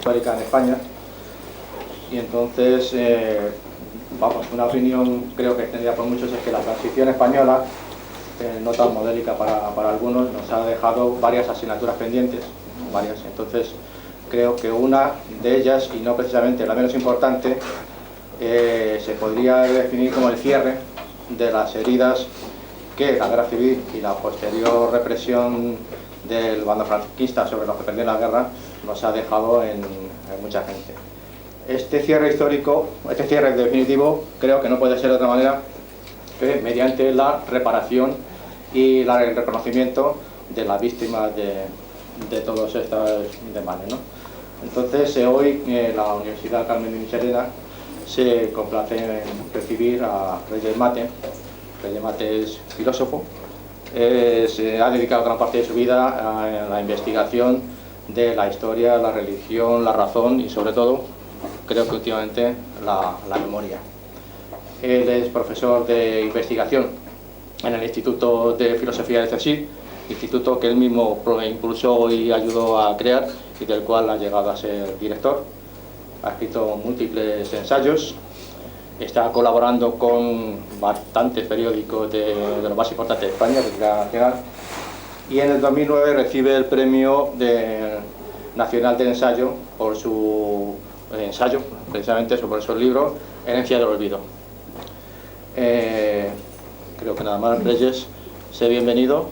histórica en España. Y entonces, vamos, una opinión creo que extendida por muchos es que la transición española, no tan modélica para algunos, nos ha dejado varias asignaturas pendientes, varias. Entonces, creo que una de ellas, y no precisamente la menos importante, se podría definir como el cierre de las heridas que la guerra civil y la posterior represión del bando franquista sobre los que perdió la guerra nos ha dejado en mucha gente. Este cierre histórico, este cierre definitivo, creo que no puede ser de otra manera que mediante la reparación y el reconocimiento de las víctimas de todos estos desmanes, ¿no? Entonces, hoy la Universidad Carmen de Michelena se complace en recibir a Reyes Mate. Reyes Mate es filósofo, se ha dedicado gran parte de su vida a la investigación de la historia, la religión, la razón y sobre todo, creo que últimamente, la memoria. Él es profesor de investigación en el Instituto de Filosofía de CSIC, instituto que él mismo impulsó y ayudó a crear y del cual ha llegado a ser director. Ha escrito múltiples ensayos, está colaborando con bastantes periódicos de los más importantes de España, de la nacional, y en el 2009 recibe el Premio Nacional de Ensayo por su ensayo, precisamente sobre su libro Herencia del Olvido. Creo que nada más, Reyes, sé bienvenido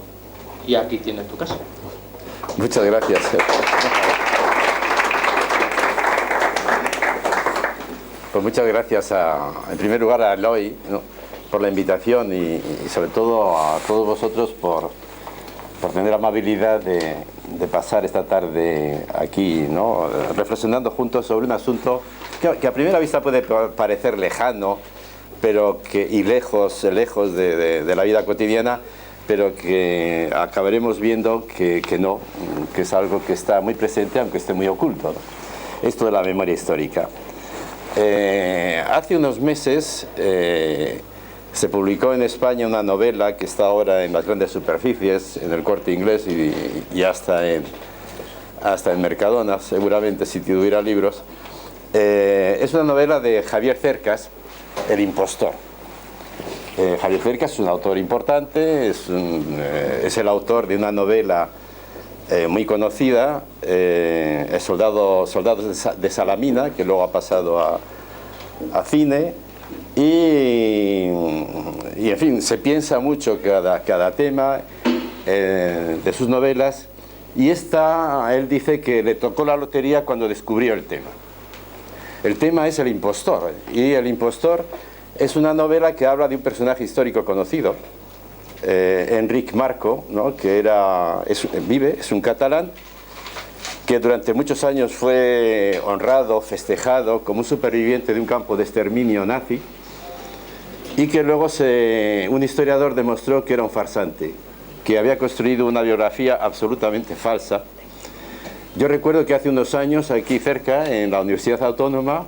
y aquí tienes tu casa. Muchas gracias. Pues muchas gracias en primer lugar a Eloy, ¿no?, por la invitación y sobre todo a todos vosotros por tener la amabilidad de pasar esta tarde aquí, ¿no?, reflexionando juntos sobre un asunto que a primera vista puede parecer lejano, pero y lejos de la vida cotidiana, pero que acabaremos viendo que no, que es algo que está muy presente aunque esté muy oculto, ¿no?, esto de la memoria histórica. Hace unos meses se publicó en España una novela que está ahora en las grandes superficies, en el Corte Inglés y hasta en Mercadona, seguramente, si tuviera libros. Es una novela de Javier Cercas, El impostor. Javier Cercas es un autor importante, es el autor de una novela muy conocida, Soldados de Salamina, que luego ha pasado a cine, y en fin, se piensa mucho cada tema de sus novelas, y él dice que le tocó la lotería cuando descubrió el tema. El tema es El impostor, y El impostor es una novela que habla de un personaje histórico conocido, Enric Marco, ¿no?, que es un catalán que durante muchos años fue honrado, festejado como un superviviente de un campo de exterminio nazi, y que luego un historiador demostró que era un farsante, que había construido una biografía absolutamente falsa. Yo recuerdo que hace unos años, aquí cerca, en la Universidad Autónoma,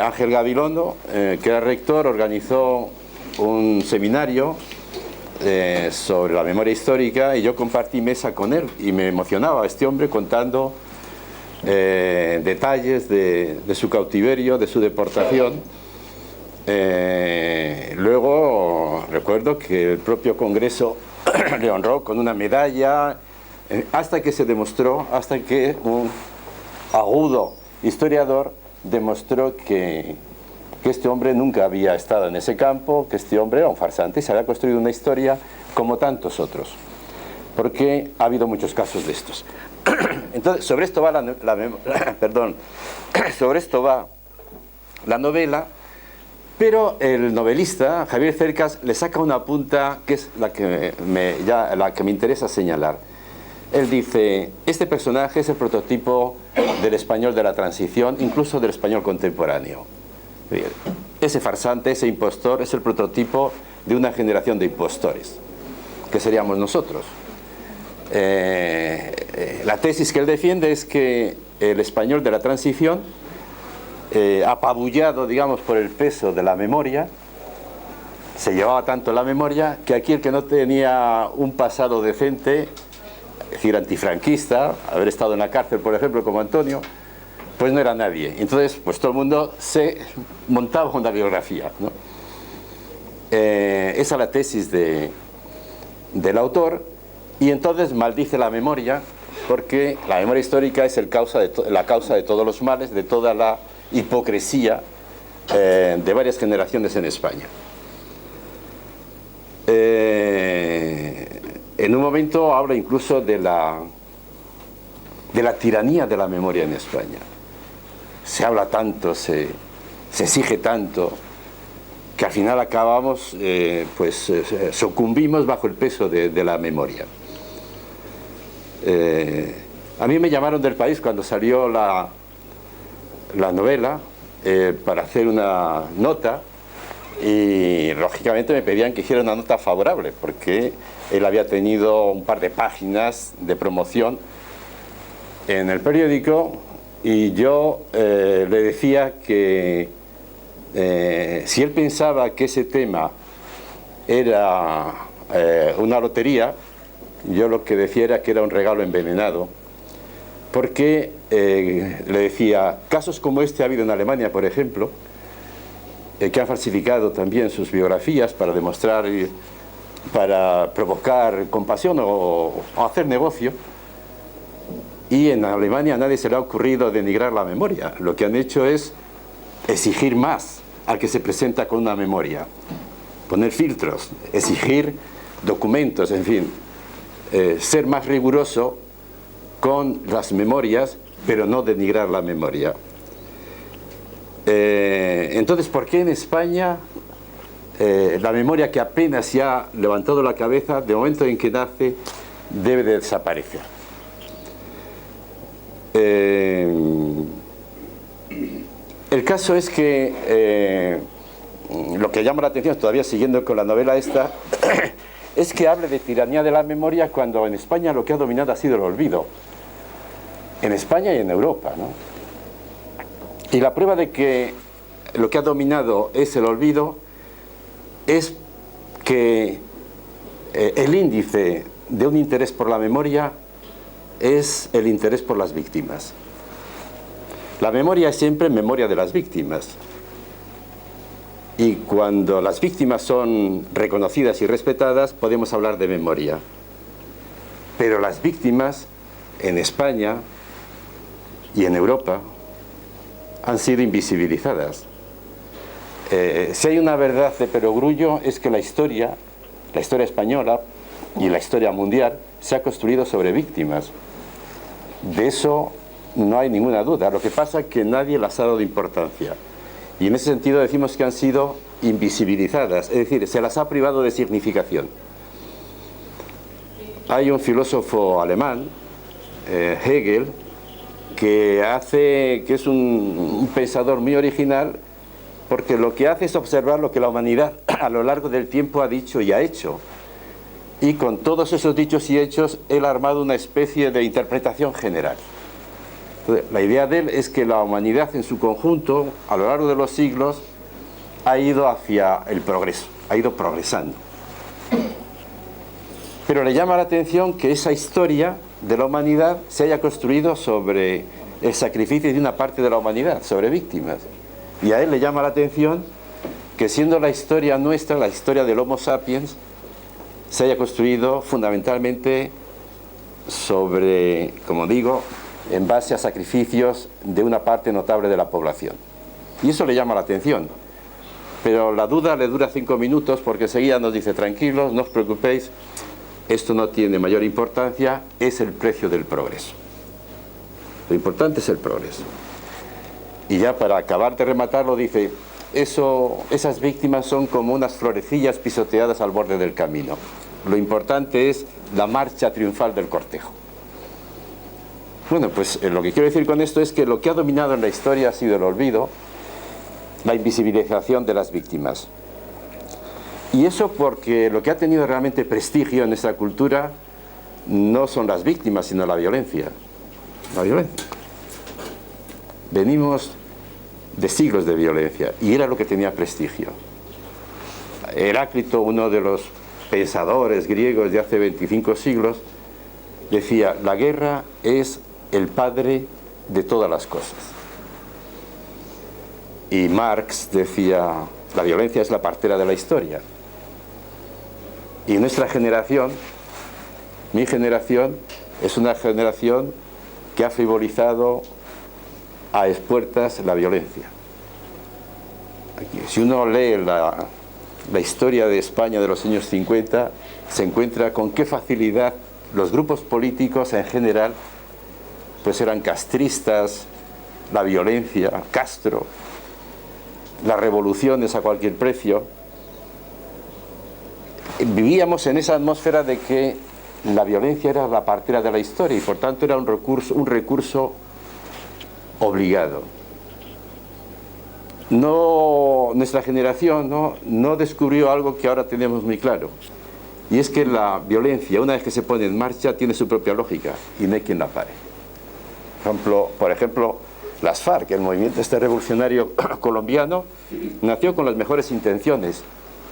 Ángel Gabilondo, que era rector, organizó un seminario sobre la memoria histórica, y yo compartí mesa con él y me emocionaba este hombre contando detalles de su cautiverio, de su deportación. Luego recuerdo que el propio Congreso le honró con una medalla, hasta que se demostró, hasta que un agudo historiador demostró que este hombre nunca había estado en ese campo, que este hombre era un farsante y se había construido una historia como tantos otros, porque ha habido muchos casos de estos. Entonces, sobre esto va la novela, pero el novelista, Javier Cercas, le saca una punta que es la que me interesa señalar. Él dice, este personaje es el prototipo del español de la transición, incluso del español contemporáneo. Ese farsante, ese impostor, es el prototipo de una generación de impostores, que seríamos nosotros. La tesis que él defiende es que el español de la transición, apabullado, digamos, por el peso de la memoria, se llevaba tanto la memoria que aquí el que no tenía un pasado decente, es decir, antifranquista, haber estado en la cárcel, por ejemplo, como Antonio, pues no era nadie. Entonces, pues todo el mundo se montaba una biografía, ¿no? Esa es la tesis del autor, y entonces maldice la memoria, porque la memoria histórica es la causa de todos los males, de toda la hipocresía de varias generaciones en España. En un momento habla incluso de la tiranía de la memoria en España. Se habla tanto, se exige tanto, que al final acabamos, sucumbimos bajo el peso de la memoria. A mí me llamaron del País cuando salió la novela para hacer una nota, y lógicamente me pedían que hiciera una nota favorable, porque él había tenido un par de páginas de promoción en el periódico, y yo le decía que si él pensaba que ese tema era una lotería, yo lo que decía era que era un regalo envenenado, porque le decía, casos como este ha habido en Alemania, por ejemplo, que han falsificado también sus biografías para demostrar, para provocar compasión o hacer negocio. Y en Alemania a nadie se le ha ocurrido denigrar la memoria. Lo que han hecho es exigir más al que se presenta con una memoria, poner filtros, exigir documentos, en fin, ser más riguroso con las memorias, pero no denigrar la memoria. Entonces, ¿por qué en España la memoria, que apenas se ha levantado la cabeza, de momento en que nace, debe de desaparecer? El caso es que lo que llama la atención, todavía siguiendo con la novela esta, es que hable de tiranía de la memoria cuando en España lo que ha dominado ha sido el olvido. En España y en Europa, ¿no? Y la prueba de que lo que ha dominado es el olvido es que el índice de un interés por la memoria es el interés por las víctimas. La memoria es siempre memoria de las víctimas. Y cuando las víctimas son reconocidas y respetadas, podemos hablar de memoria. Pero las víctimas en España y en Europa han sido invisibilizadas. Si hay una verdad de perogrullo, es que la historia española y la historia mundial se ha construido sobre víctimas. De eso no hay ninguna duda. Lo que pasa es que nadie las ha dado importancia. Y en ese sentido decimos que han sido invisibilizadas, es decir, se las ha privado de significación. Hay un filósofo alemán, Hegel, que es un pensador muy original, porque lo que hace es observar lo que la humanidad a lo largo del tiempo ha dicho y ha hecho. Y con todos esos dichos y hechos, él ha armado una especie de interpretación general. Entonces, la idea de él es que la humanidad en su conjunto, a lo largo de los siglos, ha ido hacia el progreso, ha ido progresando. Pero le llama la atención que esa historia de la humanidad se haya construido sobre el sacrificio de una parte de la humanidad, sobre víctimas. Y a él le llama la atención que, siendo la historia nuestra, la historia del Homo sapiens, se haya construido fundamentalmente sobre, como digo, en base a sacrificios de una parte notable de la población. Y eso le llama la atención. Pero la duda le dura 5 minutos, porque enseguida nos dice, tranquilos, no os preocupéis, esto no tiene mayor importancia, es el precio del progreso. Lo importante es el progreso. Y ya para acabar de rematarlo dice, esas víctimas son como unas florecillas pisoteadas al borde del camino. Lo importante es la marcha triunfal del cortejo. Bueno, pues lo que quiero decir con esto es que lo que ha dominado en la historia ha sido el olvido, la invisibilización de las víctimas. Y eso porque lo que ha tenido realmente prestigio en nuestra cultura no son las víctimas, sino la violencia. La violencia. Venimos de siglos de violencia, y era lo que tenía prestigio. Heráclito, uno de los pensadores griegos de hace 25 siglos, decía, la guerra es el padre de todas las cosas. Y Marx decía, la violencia es la partera de la historia. Y nuestra generación, mi generación, es una generación que ha frivolizado a expuertas la violencia. Aquí, si uno lee la historia de España de los años 50, se encuentra con qué facilidad los grupos políticos en general pues eran castristas, la violencia, Castro, las revoluciones a cualquier precio. Vivíamos en esa atmósfera de que la violencia era la partera de la historia y por tanto era un recurso obligado. Nuestra generación no descubrió algo que ahora tenemos muy claro, y es que la violencia, una vez que se pone en marcha, tiene su propia lógica y no hay quien la pare. Por ejemplo, las FARC, el movimiento revolucionario colombiano, nació con las mejores intenciones,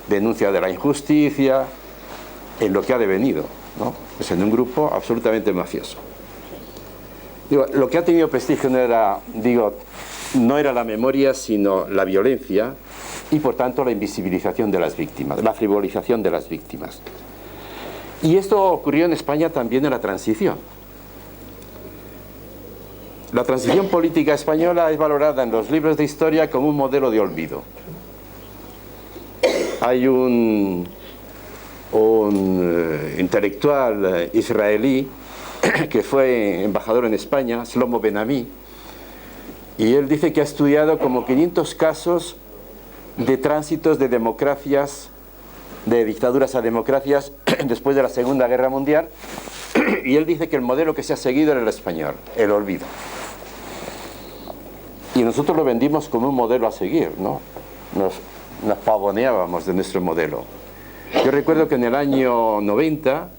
denuncia de la injusticia, en lo que ha devenido, ¿no? Pues en un grupo absolutamente mafioso. Lo que ha tenido prestigio no era la memoria, sino la violencia y por tanto la invisibilización de las víctimas, la frivolización de las víctimas. Y esto ocurrió en España también en la transición. La transición política española es valorada en los libros de historia como un modelo de olvido. Hay un intelectual israelí que fue embajador en España, Shlomo Ben-Ami, y él dice que ha estudiado como 500 casos de tránsitos de democracias, de dictaduras a democracias después de la Segunda Guerra Mundial, y él dice que el modelo que se ha seguido era el español, el olvido. Y nosotros lo vendimos como un modelo a seguir, ¿no? Nos pavoneábamos de nuestro modelo. Yo recuerdo que en el año 90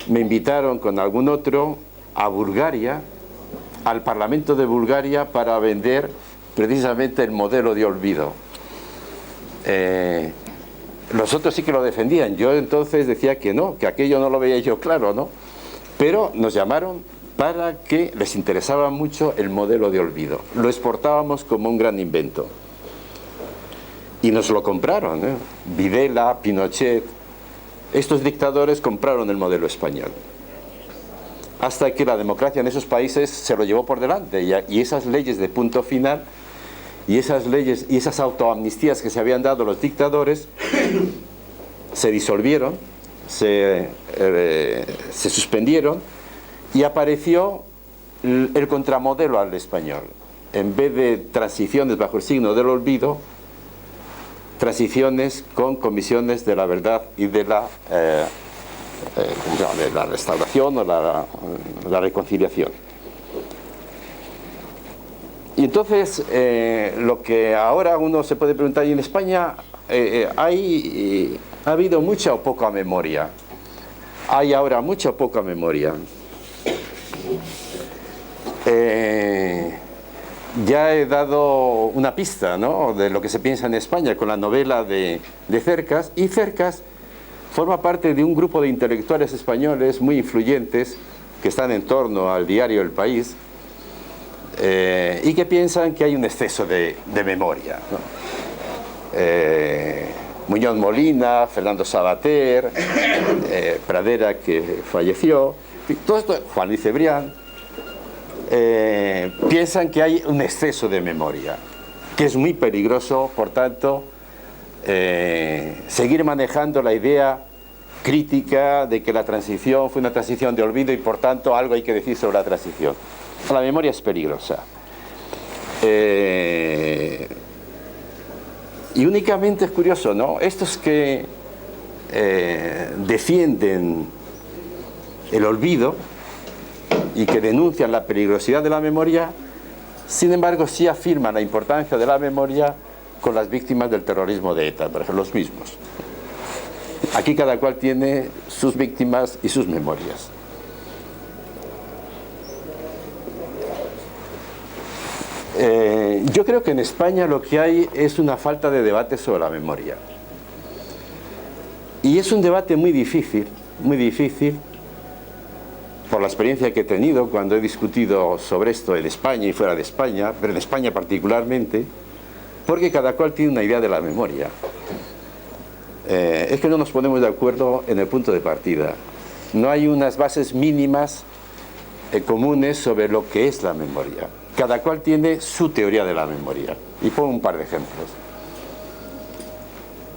me invitaron con algún otro a Bulgaria, al Parlamento de Bulgaria, para vender precisamente el modelo de olvido. Los otros sí que lo defendían. Yo entonces decía que no, que aquello no lo veía yo claro, ¿no? Pero nos llamaron para que les interesaba mucho el modelo de olvido. Lo exportábamos como un gran invento. Y nos lo compraron, ¿eh? Videla, Pinochet, estos dictadores compraron el modelo español. Hasta que la democracia en esos países se lo llevó por delante. Y esas leyes de punto final, y esas leyes y esas autoamnistías que se habían dado los dictadores, se disolvieron, se suspendieron, y apareció el contramodelo al español. En vez de transiciones bajo el signo del olvido, transiciones con comisiones de la verdad y de la restauración o la reconciliación. Y entonces lo que ahora uno se puede preguntar, y en España ha habido mucha o poca memoria. Hay ahora mucha o poca memoria. Ya he dado una pista, ¿no?, de lo que se piensa en España con la novela de Cercas, y Cercas forma parte de un grupo de intelectuales españoles muy influyentes que están en torno al diario El País, y que piensan que hay un exceso de memoria, ¿no? Muñoz Molina, Fernando Savater, Pradera, que falleció, todo esto, Juan Luis Cebrián, piensan que hay un exceso de memoria, que es muy peligroso, por tanto, seguir manejando la idea crítica de que la transición fue una transición de olvido y por tanto algo hay que decir sobre la transición. La memoria es peligrosa. Y únicamente es curioso, ¿no?, estos que defienden el olvido y que denuncian la peligrosidad de la memoria, sin embargo sí afirman la importancia de la memoria con las víctimas del terrorismo de ETA, por ejemplo, los mismos. Aquí cada cual tiene sus víctimas y sus memorias. Yo creo que en España lo que hay es una falta de debate sobre la memoria. Y es un debate muy difícil, por la experiencia que he tenido cuando he discutido sobre esto en España y fuera de España, pero en España particularmente, porque cada cual tiene una idea de la memoria. Es que no nos ponemos de acuerdo en el punto de partida. No hay unas bases mínimas comunes sobre lo que es la memoria. Cada cual tiene su teoría de la memoria. Y pongo un par de ejemplos.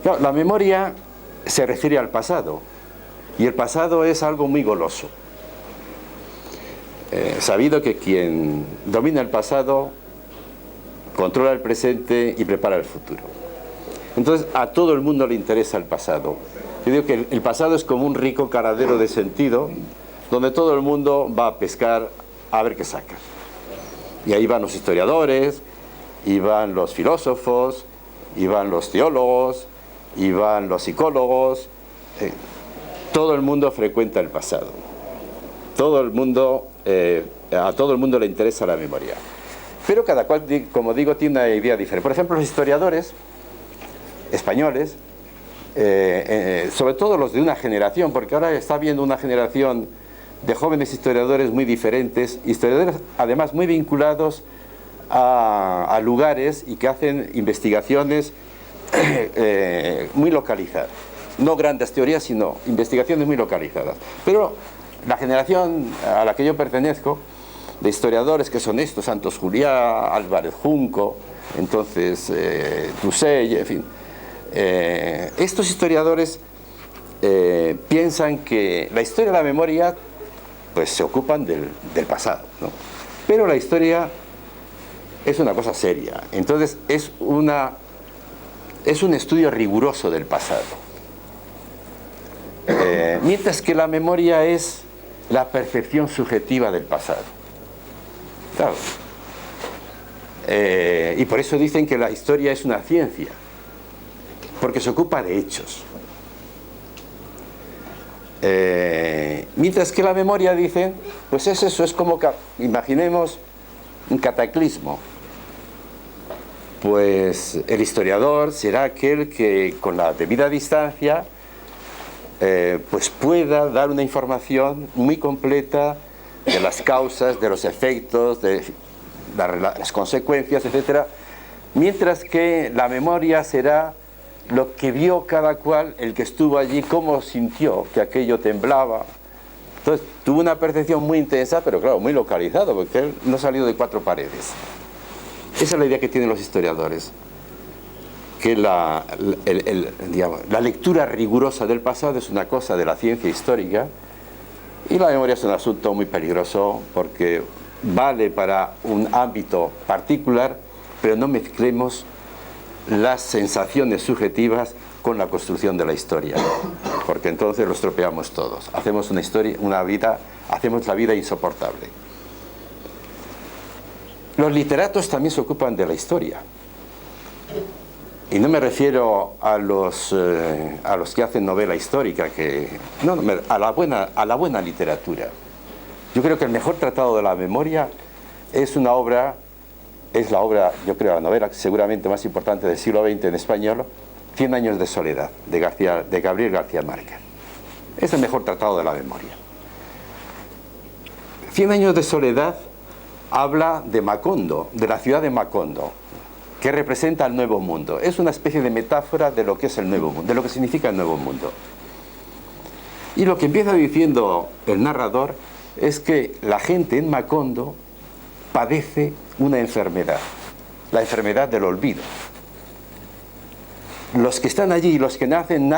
Claro, la memoria se refiere al pasado, y el pasado es algo muy goloso. Sabido que quien domina el pasado controla el presente y prepara el futuro. Entonces a todo el mundo le interesa el pasado. Yo digo que el pasado es como un rico caradero de sentido donde todo el mundo va a pescar a ver qué saca. Y ahí van los historiadores, y van los filósofos, y van los teólogos, y van los psicólogos. Todo el mundo frecuenta el pasado. Todo el mundo, a todo el mundo le interesa la memoria. Pero cada cual, como digo, tiene una idea diferente. Por ejemplo, los historiadores españoles, sobre todo los de una generación, porque ahora está habiendo una generación de jóvenes historiadores muy diferentes, historiadores además muy vinculados a lugares y que hacen investigaciones muy localizadas. No grandes teorías, sino investigaciones muy localizadas. Pero la generación a la que yo pertenezco, de historiadores que son estos, Santos Juliá, Álvarez Junco, entonces Tusell, en fin. Estos historiadores piensan que la historia de la memoria pues se ocupan del pasado, ¿no? Pero la historia es una cosa seria. Entonces es un estudio riguroso del pasado. Mientras que la memoria es la percepción subjetiva del pasado. Claro. Y por eso dicen que la historia es una ciencia, porque se ocupa de hechos. Mientras que la memoria, dicen, pues es eso, es como, imaginemos un cataclismo. Pues el historiador será aquel que con la debida distancia pues pueda dar una información muy completa de las causas, de los efectos, de las consecuencias, etcétera, mientras que la memoria será lo que vio cada cual, el que estuvo allí, cómo sintió que aquello temblaba. Entonces tuvo una percepción muy intensa, pero claro, muy localizado, porque él no ha salido de cuatro paredes. Esa es la idea que tienen los historiadores, que digamos, la lectura rigurosa del pasado es una cosa de la ciencia histórica, y la memoria es un asunto muy peligroso porque vale para un ámbito particular, pero no mezclemos las sensaciones subjetivas con la construcción de la historia, porque entonces lo estropeamos todos, hacemos una historia, hacemos la vida insoportable. Los literatos también se ocupan de la historia, y no me refiero a los que hacen novela histórica, a la buena literatura. Yo creo que el mejor tratado de la memoria es la obra, yo creo, la novela seguramente más importante del siglo XX en español, 100 años de soledad, de Gabriel García Márquez. Es el mejor tratado de la memoria. 100 años de soledad habla de Macondo, de la ciudad de Macondo, que representa el Nuevo Mundo. Es una especie de metáfora de lo que es el Nuevo Mundo, de lo que significa el Nuevo Mundo. Y lo que empieza diciendo el narrador es que la gente en Macondo padece una enfermedad, la enfermedad del olvido. Los que están allí y los que nacen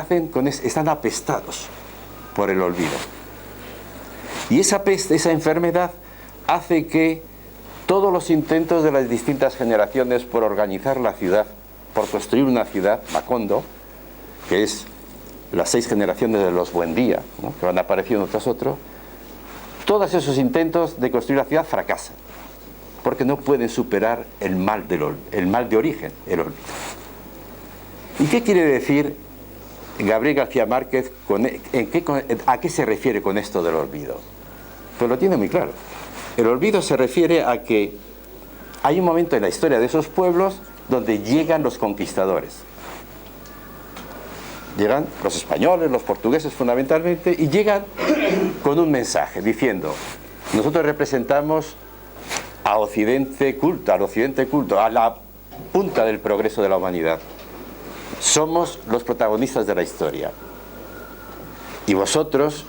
están apestados por el olvido. Y esa peste, esa enfermedad, hace que todos los intentos de las distintas generaciones por organizar la ciudad, por construir una ciudad, Macondo, que es las 6 generaciones de los Buendía, ¿no?, que van apareciendo tras otro, todos esos intentos de construir la ciudad fracasan, porque no pueden superar el mal de origen, el olvido. ¿Y qué quiere decir Gabriel García Márquez? ¿A qué se refiere con esto del olvido? Pues lo tiene muy claro. El olvido se refiere a que hay un momento en la historia de esos pueblos donde llegan los conquistadores. Llegan los españoles, los portugueses fundamentalmente, y llegan con un mensaje diciendo: nosotros representamos al occidente culto, a la punta del progreso de la humanidad. Somos los protagonistas de la historia. Y vosotros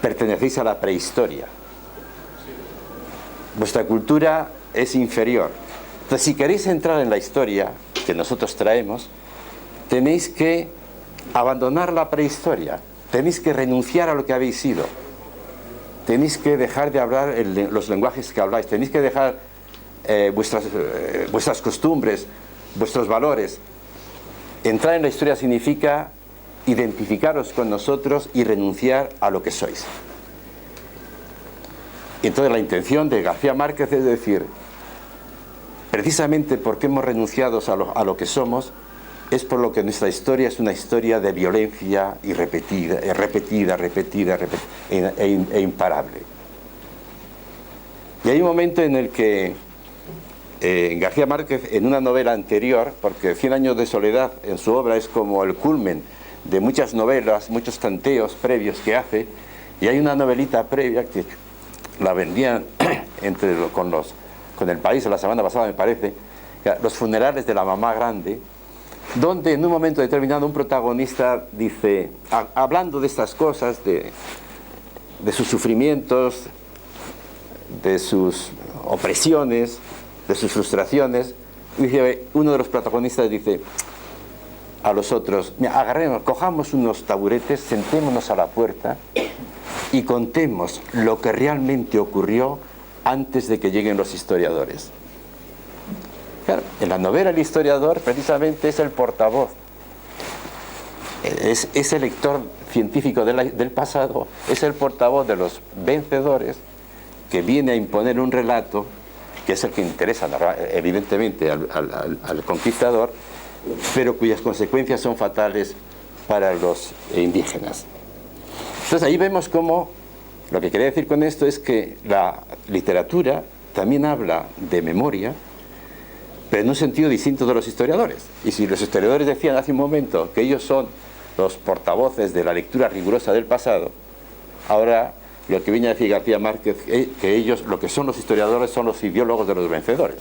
pertenecéis a la prehistoria. Vuestra cultura es inferior. Entonces, si queréis entrar en la historia que nosotros traemos, tenéis que abandonar la prehistoria. Tenéis que renunciar a lo que habéis sido. Tenéis que dejar de hablar los lenguajes que habláis. Tenéis que dejar vuestras costumbres, vuestros valores. Entrar en la historia significa identificaros con nosotros y renunciar a lo que sois. Y entonces la intención de García Márquez es decir, precisamente porque hemos renunciado a lo que somos, es por lo que nuestra historia es una historia de violencia y repetida e imparable. Y hay un momento en el que García Márquez, en una novela anterior, porque Cien años de soledad en su obra es como el culmen de muchas novelas, muchos tanteos previos que hace, y hay una novelita previa que la vendían con El País la semana pasada, me parece, Los funerales de la mamá grande, donde en un momento determinado un protagonista dice, hablando de estas cosas, de sus sufrimientos, de sus opresiones, de sus frustraciones, dice, uno de los protagonistas dice a los otros, cojamos unos taburetes, sentémonos a la puerta y contemos lo que realmente ocurrió antes de que lleguen los historiadores. Claro, en la novela el historiador precisamente es el portavoz, es el lector científico del pasado, es el portavoz de los vencedores que viene a imponer un relato que es el que interesa evidentemente al conquistador, pero cuyas consecuencias son fatales para los indígenas. Entonces ahí vemos cómo, lo que quería decir con esto es que la literatura también habla de memoria, pero en un sentido distinto de los historiadores. Y si los historiadores decían hace un momento que ellos son los portavoces de la lectura rigurosa del pasado, ahora lo que viene a decir García Márquez, que ellos, lo que son los historiadores, son los ideólogos de los vencedores.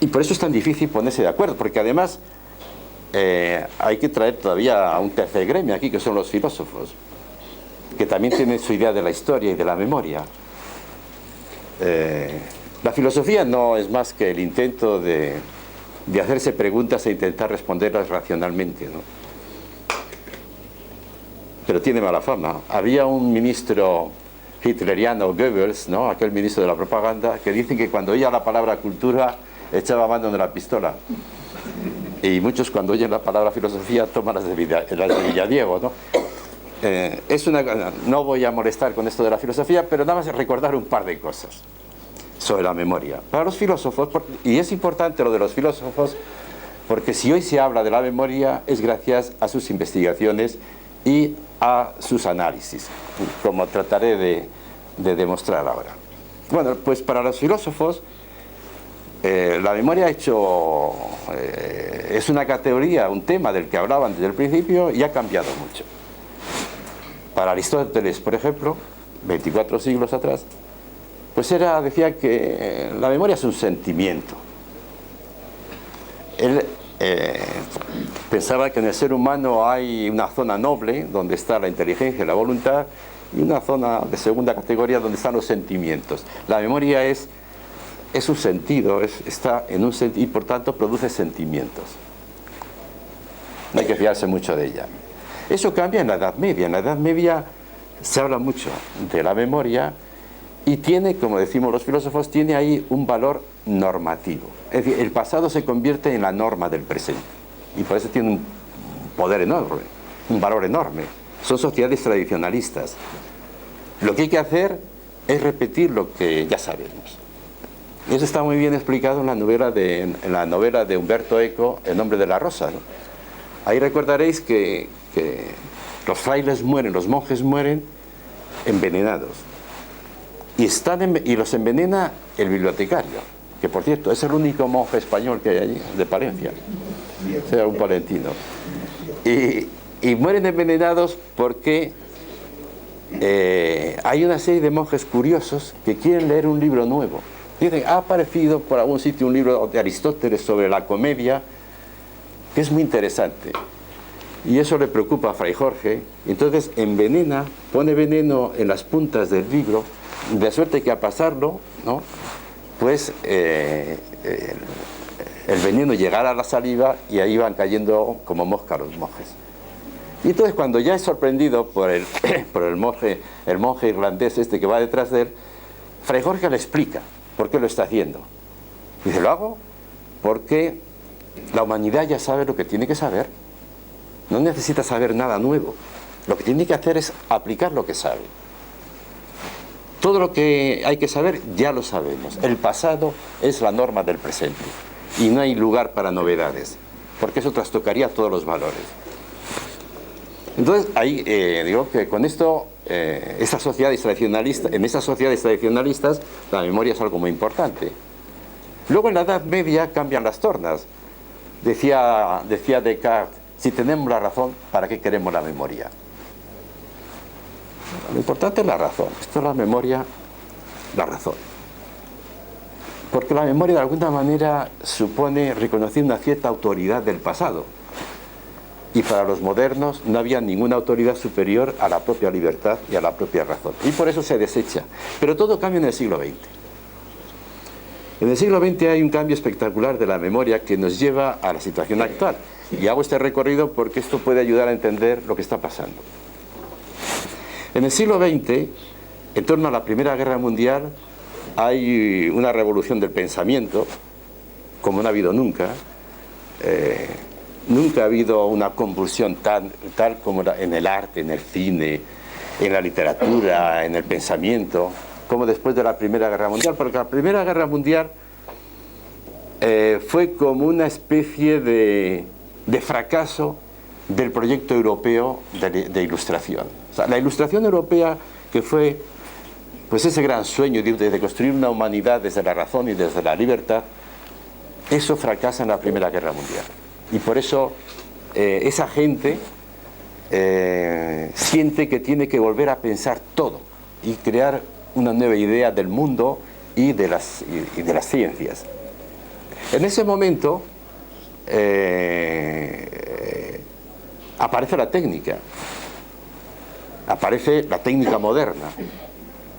Y por eso es tan difícil ponerse de acuerdo, porque además hay que traer todavía a un tercer gremio aquí, que son los filósofos, que también tienen su idea de la historia y de la memoria. La filosofía no es más que el intento de hacerse preguntas e intentar responderlas racionalmente, ¿no? Pero tiene mala fama. Había un ministro hitleriano, Goebbels, ¿no?, aquel ministro de la propaganda, que dicen que cuando oía la palabra cultura echaba mano de la pistola. Y muchos cuando oyen la palabra filosofía toman las de Villadiego, ¿no? No voy a molestar con esto de la filosofía, pero nada más recordar un par de cosas sobre la memoria. Para los filósofos, y es importante lo de los filósofos, porque si hoy se habla de la memoria es gracias a sus investigaciones y a sus análisis, como trataré de demostrar ahora. Bueno, pues para los filósofos la memoria es una categoría, un tema del que hablaban desde el principio y ha cambiado mucho. Para Aristóteles, por ejemplo, 24 siglos atrás, pues decía que la memoria es un sentimiento. Él pensaba que en el ser humano hay una zona noble, donde está la inteligencia y la voluntad, y una zona de segunda categoría donde están los sentimientos. La memoria es un sentido, está en un sentido y por tanto produce sentimientos. No hay que fiarse mucho de ella. Eso cambia en la Edad Media. En la Edad Media se habla mucho de la memoria y tiene, como decimos los filósofos, tiene ahí un valor normativo. Es decir, el pasado se convierte en la norma del presente y por eso tiene un poder enorme, un valor enorme. Son sociedades tradicionalistas. Lo que hay que hacer es repetir lo que ya sabemos. Y eso está muy bien explicado en la novela de Humberto Eco, El nombre de la rosa, ¿no? Ahí recordaréis que los frailes mueren, los monjes mueren envenenados. Y los envenena el bibliotecario, que por cierto es el único monje español que hay allí, de Palencia, o sea, un palentino. Y mueren envenenados porque hay una serie de monjes curiosos que quieren leer un libro nuevo Dicen, ha aparecido por algún sitio un libro de Aristóteles sobre la comedia, que es muy interesante. Y eso le preocupa a Fray Jorge, entonces envenena, pone veneno en las puntas del libro, de suerte que a pasarlo, ¿no?, pues el veneno llegara a la saliva y ahí van cayendo como moscas los monjes. Y entonces cuando ya es sorprendido por el monje irlandés este que va detrás de él, Fray Jorge le explica por qué lo está haciendo. Dice, lo hago porque la humanidad ya sabe lo que tiene que saber. No necesita saber nada nuevo. Lo que tiene que hacer es aplicar lo que sabe. Todo lo que hay que saber ya lo sabemos. El pasado es la norma del presente y no hay lugar para novedades, porque eso trastocaría todos los valores. Entonces, ahí digo que con esto, en esas sociedades tradicionalistas, la memoria es algo muy importante. Luego en la Edad Media cambian las tornas. Decía Descartes, si tenemos la razón, ¿para qué queremos la memoria? Lo importante es la razón. Esto es la memoria, la razón. Porque la memoria de alguna manera supone reconocer una cierta autoridad del pasado. Y para los modernos no había ninguna autoridad superior a la propia libertad y a la propia razón. Y por eso se desecha. Pero todo cambia en el siglo XX. En el siglo XX hay un cambio espectacular de la memoria que nos lleva a la situación actual. Y hago este recorrido porque esto puede ayudar a entender lo que está pasando. En el siglo XX, en torno a la Primera Guerra Mundial, hay una revolución del pensamiento, como no ha habido nunca. Nunca ha habido una convulsión tal como en el arte, en el cine, en la literatura, en el pensamiento, como después de la Primera Guerra Mundial. Porque la Primera Guerra Mundial fue como una especie de fracaso del proyecto europeo de ilustración. O sea, la ilustración europea, que fue pues ese gran sueño de construir una humanidad desde la razón y desde la libertad, eso fracasa en la Primera Guerra Mundial. Y por eso esa gente siente que tiene que volver a pensar todo y crear una nueva idea del mundo y de las ciencias. En ese momento aparece la técnica moderna,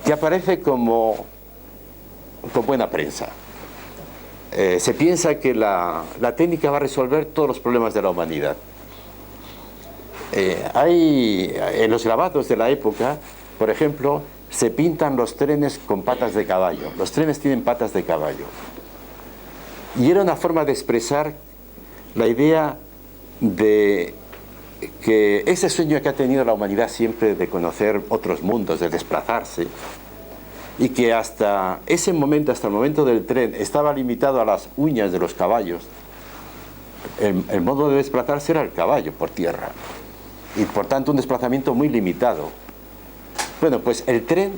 que aparece con buena prensa. Se piensa que la técnica va a resolver todos los problemas de la humanidad. En los grabados de la época, por ejemplo, se pintan los trenes con patas de caballo. Los trenes tienen patas de caballo. Y era una forma de expresar la idea de que ese sueño que ha tenido la humanidad siempre de conocer otros mundos, de desplazarse, y que hasta ese momento, hasta el momento del tren, estaba limitado a las uñas de los caballos. El modo de desplazarse era el caballo por tierra, y por tanto un desplazamiento muy limitado. Bueno, pues el tren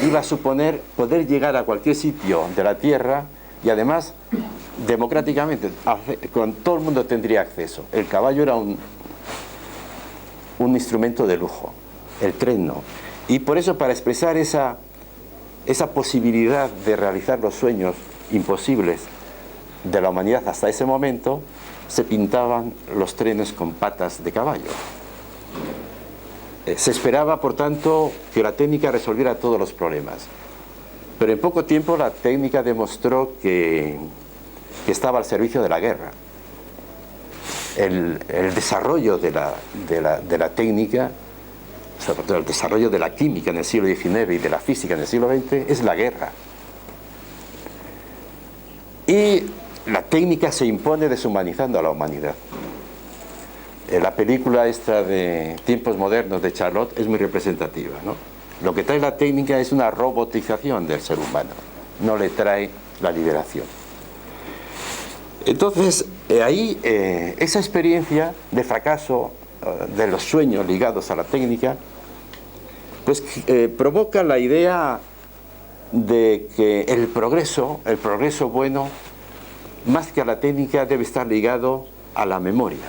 iba a suponer poder llegar a cualquier sitio de la tierra y además democráticamente, con todo el mundo tendría acceso. El caballo era un instrumento de lujo, el tren no. Y por eso, para expresar esa posibilidad de realizar los sueños imposibles de la humanidad hasta ese momento, se pintaban los trenes con patas de caballo. Se esperaba, por tanto, que la técnica resolviera todos los problemas. Pero en poco tiempo la técnica demostró que estaba al servicio de la guerra. El desarrollo de la técnica, sobre todo el desarrollo de la química en el siglo XIX y de la física en el siglo XX, es la guerra. Y la técnica se impone deshumanizando a la humanidad. La película esta de Tiempos Modernos de Charlotte es muy representativa, ¿no? Lo que trae la técnica es una robotización del ser humano, no le trae la liberación. Entonces, esa experiencia de fracaso de los sueños ligados a la técnica, pues provoca la idea de que el progreso bueno, más que a la técnica, debe estar ligado a la memoria.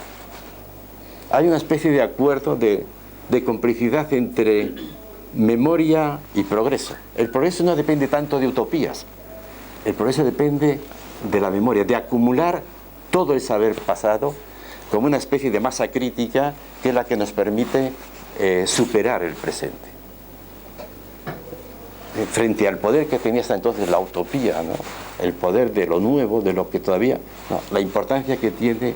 Hay una especie de acuerdo de complicidad entre memoria y progreso. El progreso no depende tanto de utopías, El progreso depende de la memoria, de acumular todo el saber pasado como una especie de masa crítica que es la que nos permite superar el presente. Frente al poder que tenía hasta entonces la utopía, ¿no? El poder de lo nuevo, de lo que todavía... No, la importancia que tiene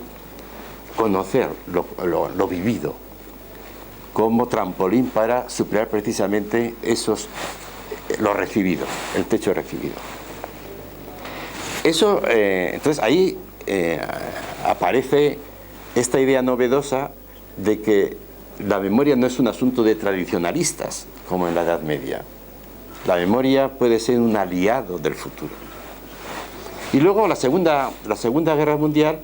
conocer lo vivido como trampolín para superar precisamente lo recibido, el techo recibido. Eso, entonces ahí aparece esta idea novedosa de que la memoria no es un asunto de tradicionalistas, como en la Edad Media. La memoria puede ser un aliado del futuro. Y luego la Segunda Guerra Mundial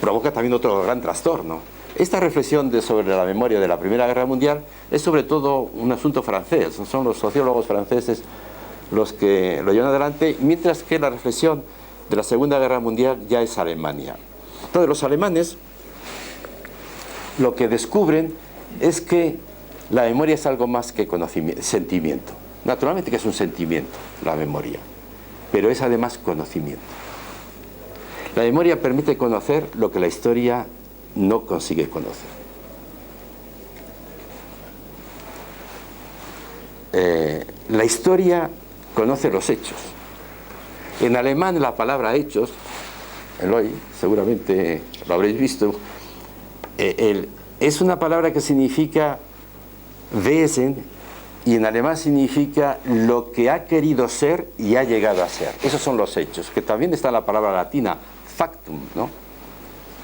provoca también otro gran trastorno. Esta reflexión sobre la memoria de la Primera Guerra Mundial es sobre todo un asunto francés. Son los sociólogos franceses los que lo llevan adelante, mientras que la reflexión de la Segunda Guerra Mundial ya es Alemania. Entonces los alemanes lo que descubren es que la memoria es algo más que sentimiento. Naturalmente que es un sentimiento, la memoria, pero es además conocimiento. La memoria permite conocer lo que la historia no consigue conocer. La historia conoce los hechos. En alemán la palabra hechos, hoy seguramente lo habréis visto, es una palabra que significa Wesen, y en alemán significa lo que ha querido ser y ha llegado a ser. Esos son los hechos, que también está la palabra latina factum, ¿no?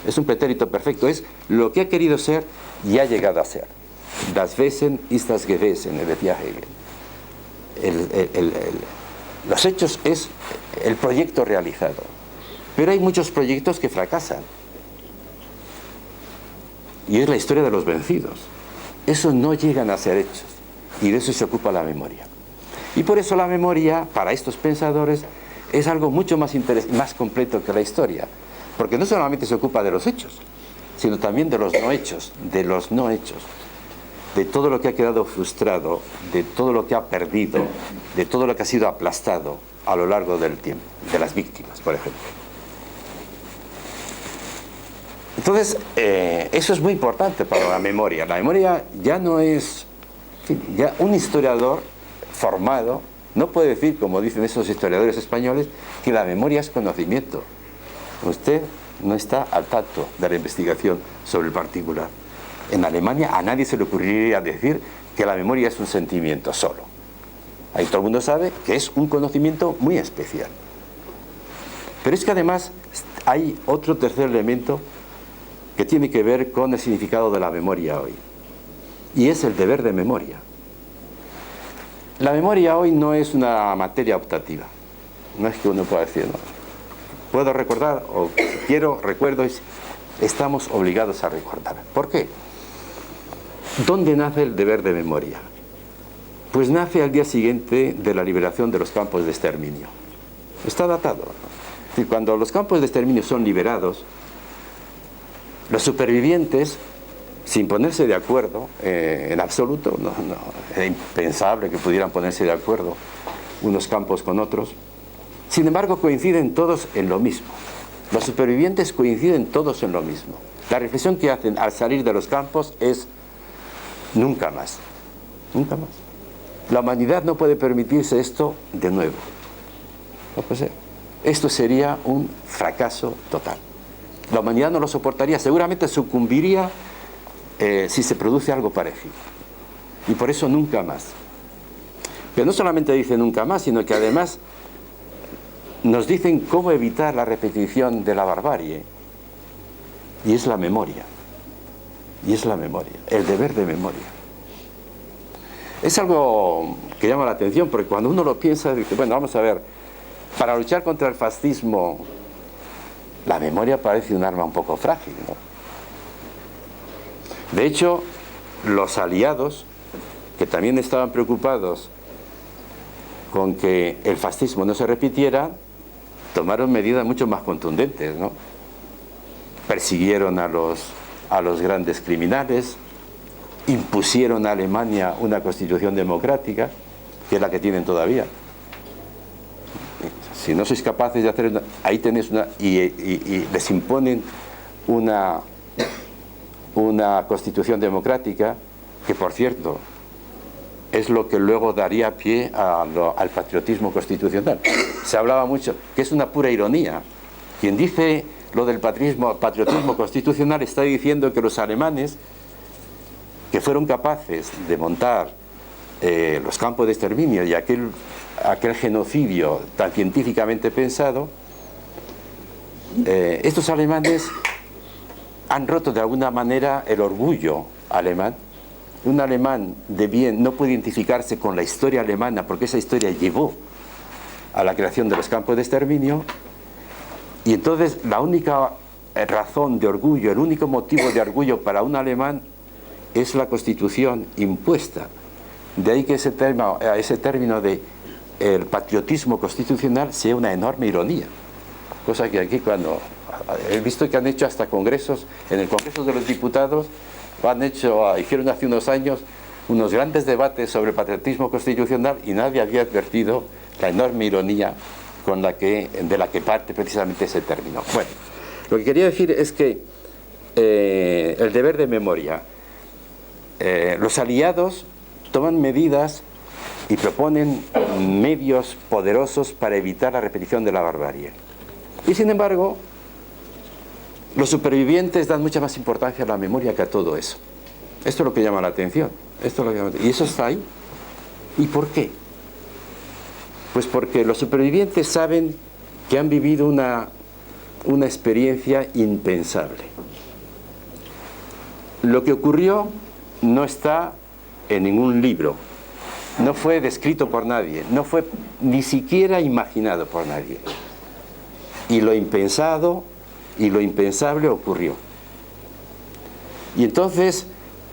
Es un pretérito perfecto, es lo que ha querido ser y ha llegado a ser. Das Wesen ist das Gewesen, decía Hegel. Los hechos es el proyecto realizado, pero hay muchos proyectos que fracasan, y es la historia de los vencidos. Esos no llegan a ser hechos, y de eso se ocupa la memoria. Y por eso la memoria, para estos pensadores, es algo mucho más completo que la historia, porque no solamente se ocupa de los hechos, sino también de los no hechos, de todo lo que ha quedado frustrado, de todo lo que ha perdido, de todo lo que ha sido aplastado a lo largo del tiempo, de las víctimas, por ejemplo. Entonces, eso es muy importante para la memoria. La memoria ya no es... En fin, ya un historiador formado no puede decir, como dicen esos historiadores españoles, que la memoria es conocimiento. Usted no está al tanto de la investigación sobre el particular. En Alemania a nadie se le ocurriría decir que la memoria es un sentimiento solo. Ahí todo el mundo sabe que es un conocimiento muy especial. Pero es que además hay otro tercer elemento que tiene que ver con el significado de la memoria hoy, y es el deber de memoria. La memoria hoy no es una materia optativa. No es que uno pueda decir, no, puedo recordar, o quiero, recuerdo, estamos obligados a recordar. ¿Por qué? ¿Dónde nace el deber de memoria? Pues nace al día siguiente de la liberación de los campos de exterminio. Está datado. Es decir, cuando los campos de exterminio son liberados, los supervivientes, sin ponerse de acuerdo en absoluto, era impensable que pudieran ponerse de acuerdo unos campos con otros, sin embargo coinciden todos en lo mismo. Los supervivientes coinciden todos en lo mismo. La reflexión que hacen al salir de los campos es: nunca más, nunca más. La humanidad no puede permitirse esto de nuevo. No puede ser. Esto sería un fracaso total. La humanidad no lo soportaría, seguramente sucumbiría si se produce algo parecido. Y por eso nunca más. Pero no solamente dice nunca más, sino que además nos dicen cómo evitar la repetición de la barbarie. Y es la memoria. Y es la memoria, el deber de memoria. Es algo que llama la atención, porque cuando uno lo piensa, dice, bueno, vamos a ver, para luchar contra el fascismo, la memoria parece un arma un poco frágil, ¿no? De hecho, los aliados, que también estaban preocupados con que el fascismo no se repitiera, tomaron medidas mucho más contundentes, ¿no? Persiguieron a los grandes criminales, impusieron a Alemania una constitución democrática, que es la que tienen todavía. Si no sois capaces de hacer ahí tenéis y les imponen una constitución democrática, que por cierto es lo que luego daría pie al patriotismo constitucional. Se hablaba mucho, que es una pura ironía. Quien dice lo del patriotismo constitucional está diciendo que los alemanes, que fueron capaces de montar los campos de exterminio y aquel genocidio tan científicamente pensado, estos alemanes han roto de alguna manera el orgullo alemán. Un alemán de bien no puede identificarse con la historia alemana porque esa historia llevó a la creación de los campos de exterminio, y entonces la única razón de orgullo, el único motivo de orgullo para un alemán es la Constitución impuesta. De ahí que ese término de el patriotismo constitucional sea una enorme ironía, cosa que aquí cuando he visto que han hecho hasta congresos, en el Congreso de los Diputados hicieron hace unos años unos grandes debates sobre el patriotismo constitucional y nadie había advertido la enorme ironía de la que parte precisamente ese término. Bueno, lo que quería decir es que el deber de memoria, los aliados toman medidas y proponen medios poderosos para evitar la repetición de la barbarie. Y sin embargo, los supervivientes dan mucha más importancia a la memoria que a todo eso. Esto es lo que llama la atención. Y eso está ahí. ¿Y por qué? Pues porque los supervivientes saben que han vivido una experiencia impensable. Lo que ocurrió no está en ningún libro, no fue descrito por nadie, no fue ni siquiera imaginado por nadie. Y lo impensado y lo impensable ocurrió. Y entonces,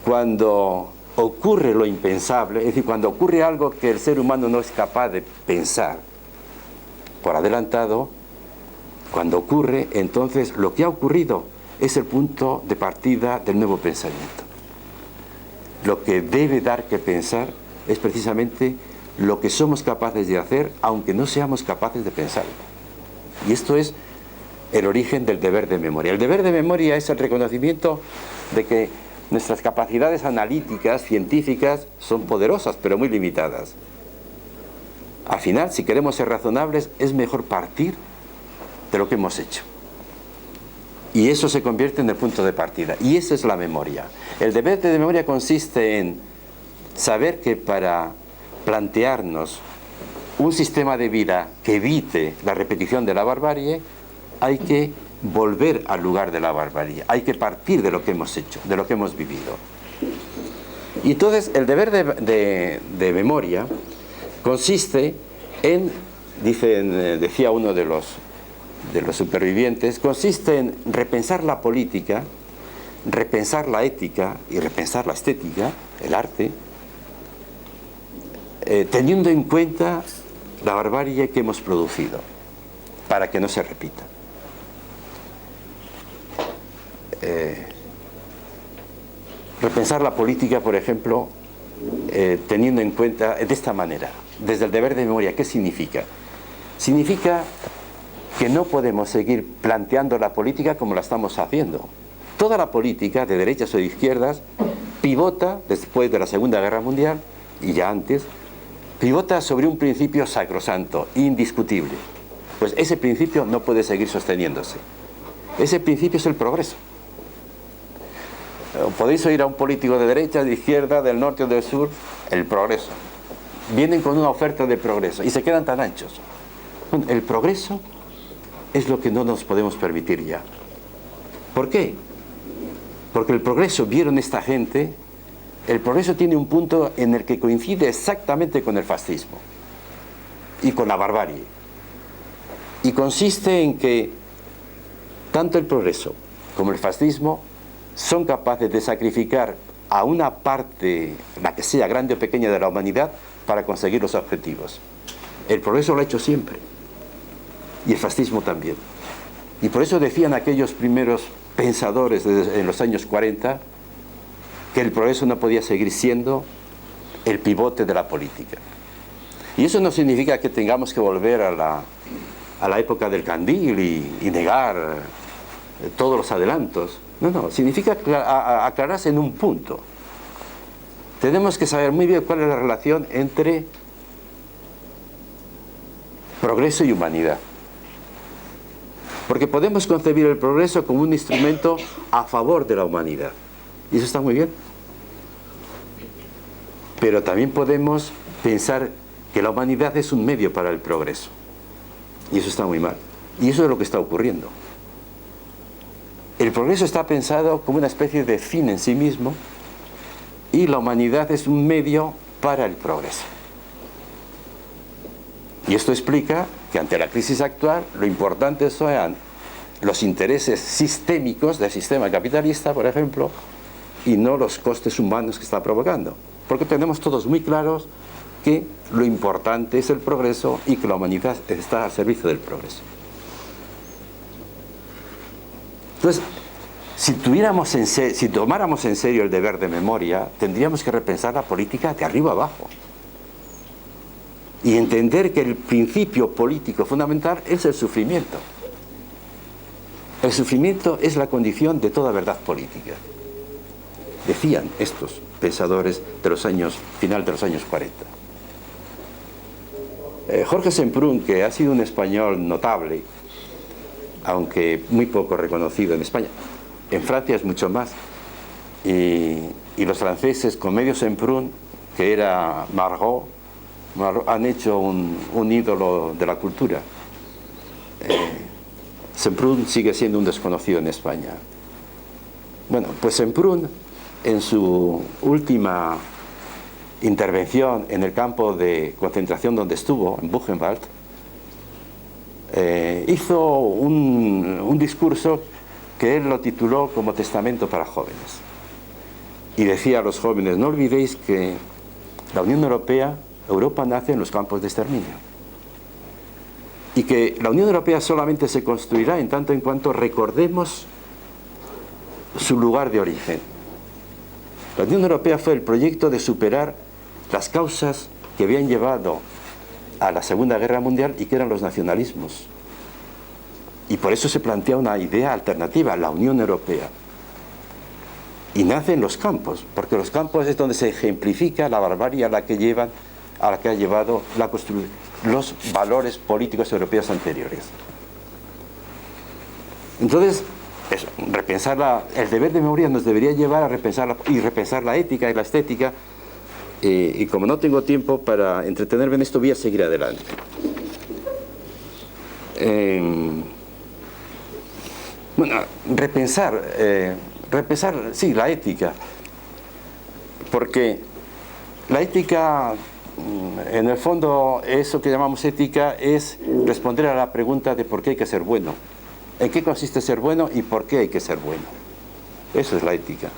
cuando ocurre lo impensable, es decir, cuando ocurre algo que el ser humano no es capaz de pensar por adelantado, cuando ocurre, entonces lo que ha ocurrido es el punto de partida del nuevo pensamiento. Lo que debe dar que pensar es precisamente lo que somos capaces de hacer, aunque no seamos capaces de pensarlo. Y esto es el origen del deber de memoria. El deber de memoria es el reconocimiento de que nuestras capacidades analíticas, científicas, son poderosas, pero muy limitadas. Al final, si queremos ser razonables, es mejor partir de lo que hemos hecho. Y eso se convierte en el punto de partida. Y esa es la memoria. El deber de memoria consiste en saber que para plantearnos un sistema de vida que evite la repetición de la barbarie, hay que volver al lugar de la barbarie, hay que partir de lo que hemos hecho, de lo que hemos vivido. Y entonces el deber de memoria consiste en, decía uno de los supervivientes, consiste en repensar la política, repensar la ética y repensar la estética, el arte, teniendo en cuenta la barbarie que hemos producido, para que no se repita. Repensar la política, por ejemplo, teniendo en cuenta de esta manera, desde el deber de memoria. ¿Qué significa? Significa que no podemos seguir planteando la política como la estamos haciendo. Toda la política, de derechas o de izquierdas, pivota, después de la Segunda Guerra Mundial, y ya antes, pivota sobre un principio sacrosanto, indiscutible. Pues ese principio no puede seguir sosteniéndose. Ese principio es el progreso. Podéis oír a un político de derecha, de izquierda, del norte o del sur, el progreso. Vienen con una oferta de progreso y se quedan tan anchos. El progreso es lo que no nos podemos permitir ya. ¿Por qué? Porque el progreso, vieron esta gente, el progreso tiene un punto en el que coincide exactamente con el fascismo y con la barbarie. Y consiste en que tanto el progreso como el fascismo son capaces de sacrificar a una parte, la que sea grande o pequeña, de la humanidad para conseguir los objetivos. El progreso lo ha hecho siempre, y el fascismo también. Y por eso decían aquellos primeros pensadores en los años 40 que el progreso no podía seguir siendo el pivote de la política. Y eso no significa que tengamos que volver a a la época del candil y negar todos los adelantos. No, significa aclararse en un punto. Tenemos que saber muy bien cuál es la relación entre progreso y humanidad. Porque podemos concebir el progreso como un instrumento a favor de la humanidad. Y eso está muy bien. Pero también podemos pensar que la humanidad es un medio para el progreso. Y eso está muy mal. Y eso es lo que está ocurriendo. El progreso está pensado como una especie de fin en sí mismo y la humanidad es un medio para el progreso. Y esto explica que ante la crisis actual lo importante son los intereses sistémicos del sistema capitalista, por ejemplo, y no los costes humanos que está provocando. Porque tenemos todos muy claros que lo importante es el progreso y que la humanidad está al servicio del progreso. Entonces, si tomáramos en serio el deber de memoria, tendríamos que repensar la política de arriba abajo. Y entender que el principio político fundamental es el sufrimiento. El sufrimiento es la condición de toda verdad política. Decían estos pensadores de los años, final de los años 40. Jorge Semprún, que ha sido un español notable, aunque muy poco reconocido en España, en Francia es mucho más, y los franceses con medio Semprún, que era Margot, han hecho un ídolo de la cultura. Semprún sigue siendo un desconocido en España. Bueno, pues Semprún, en su última intervención en el campo de concentración donde estuvo, en Buchenwald, hizo un discurso que él lo tituló como Testamento para jóvenes. Y decía a los jóvenes: no olvidéis que la Unión Europea, Europa nace en los campos de exterminio. Y que la Unión Europea solamente se construirá en tanto en cuanto recordemos su lugar de origen. La Unión Europea fue el proyecto de superar las causas que habían llevado a la Segunda Guerra Mundial y que eran los nacionalismos. Y por eso se plantea una idea alternativa, la Unión Europea. Y nace en los campos, porque los campos es donde se ejemplifica la barbarie a la que ha llevado los valores políticos europeos anteriores. Entonces, repensar el deber de memoria nos debería llevar a repensar la ética y la estética, y como no tengo tiempo para entretenerme en esto, voy a seguir adelante. Bueno, repensar, sí, la ética, porque la ética, en el fondo, eso que llamamos ética es responder a la pregunta de por qué hay que ser bueno, en qué consiste ser bueno y por qué hay que ser bueno. Eso es la ética.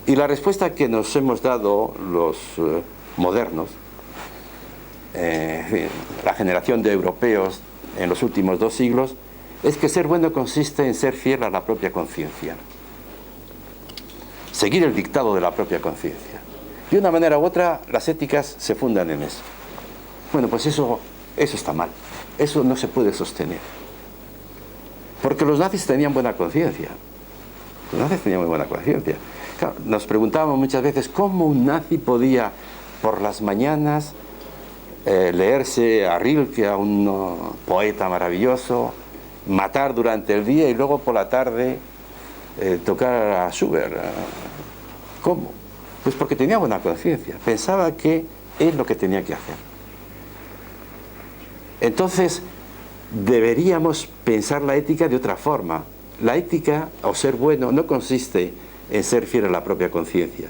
Y la respuesta que nos hemos dado los modernos, la generación de europeos en los últimos 2 siglos, es que ser bueno consiste en ser fiel a la propia conciencia, seguir el dictado de la propia conciencia. De una manera u otra, las éticas se fundan en eso. Bueno, pues eso está mal. Eso no se puede sostener. Porque los nazis tenían buena conciencia. Los nazis tenían muy buena conciencia. Claro, nos preguntábamos muchas veces cómo un nazi podía, por las mañanas, leerse a Rilke, a un poeta maravilloso, matar durante el día y luego por la tarde tocar a Schubert. ¿Cómo? Pues porque tenía buena conciencia, pensaba que es lo que tenía que hacer. Entonces, deberíamos pensar la ética de otra forma. La ética, o ser bueno, no consiste en ser fiel a la propia conciencia.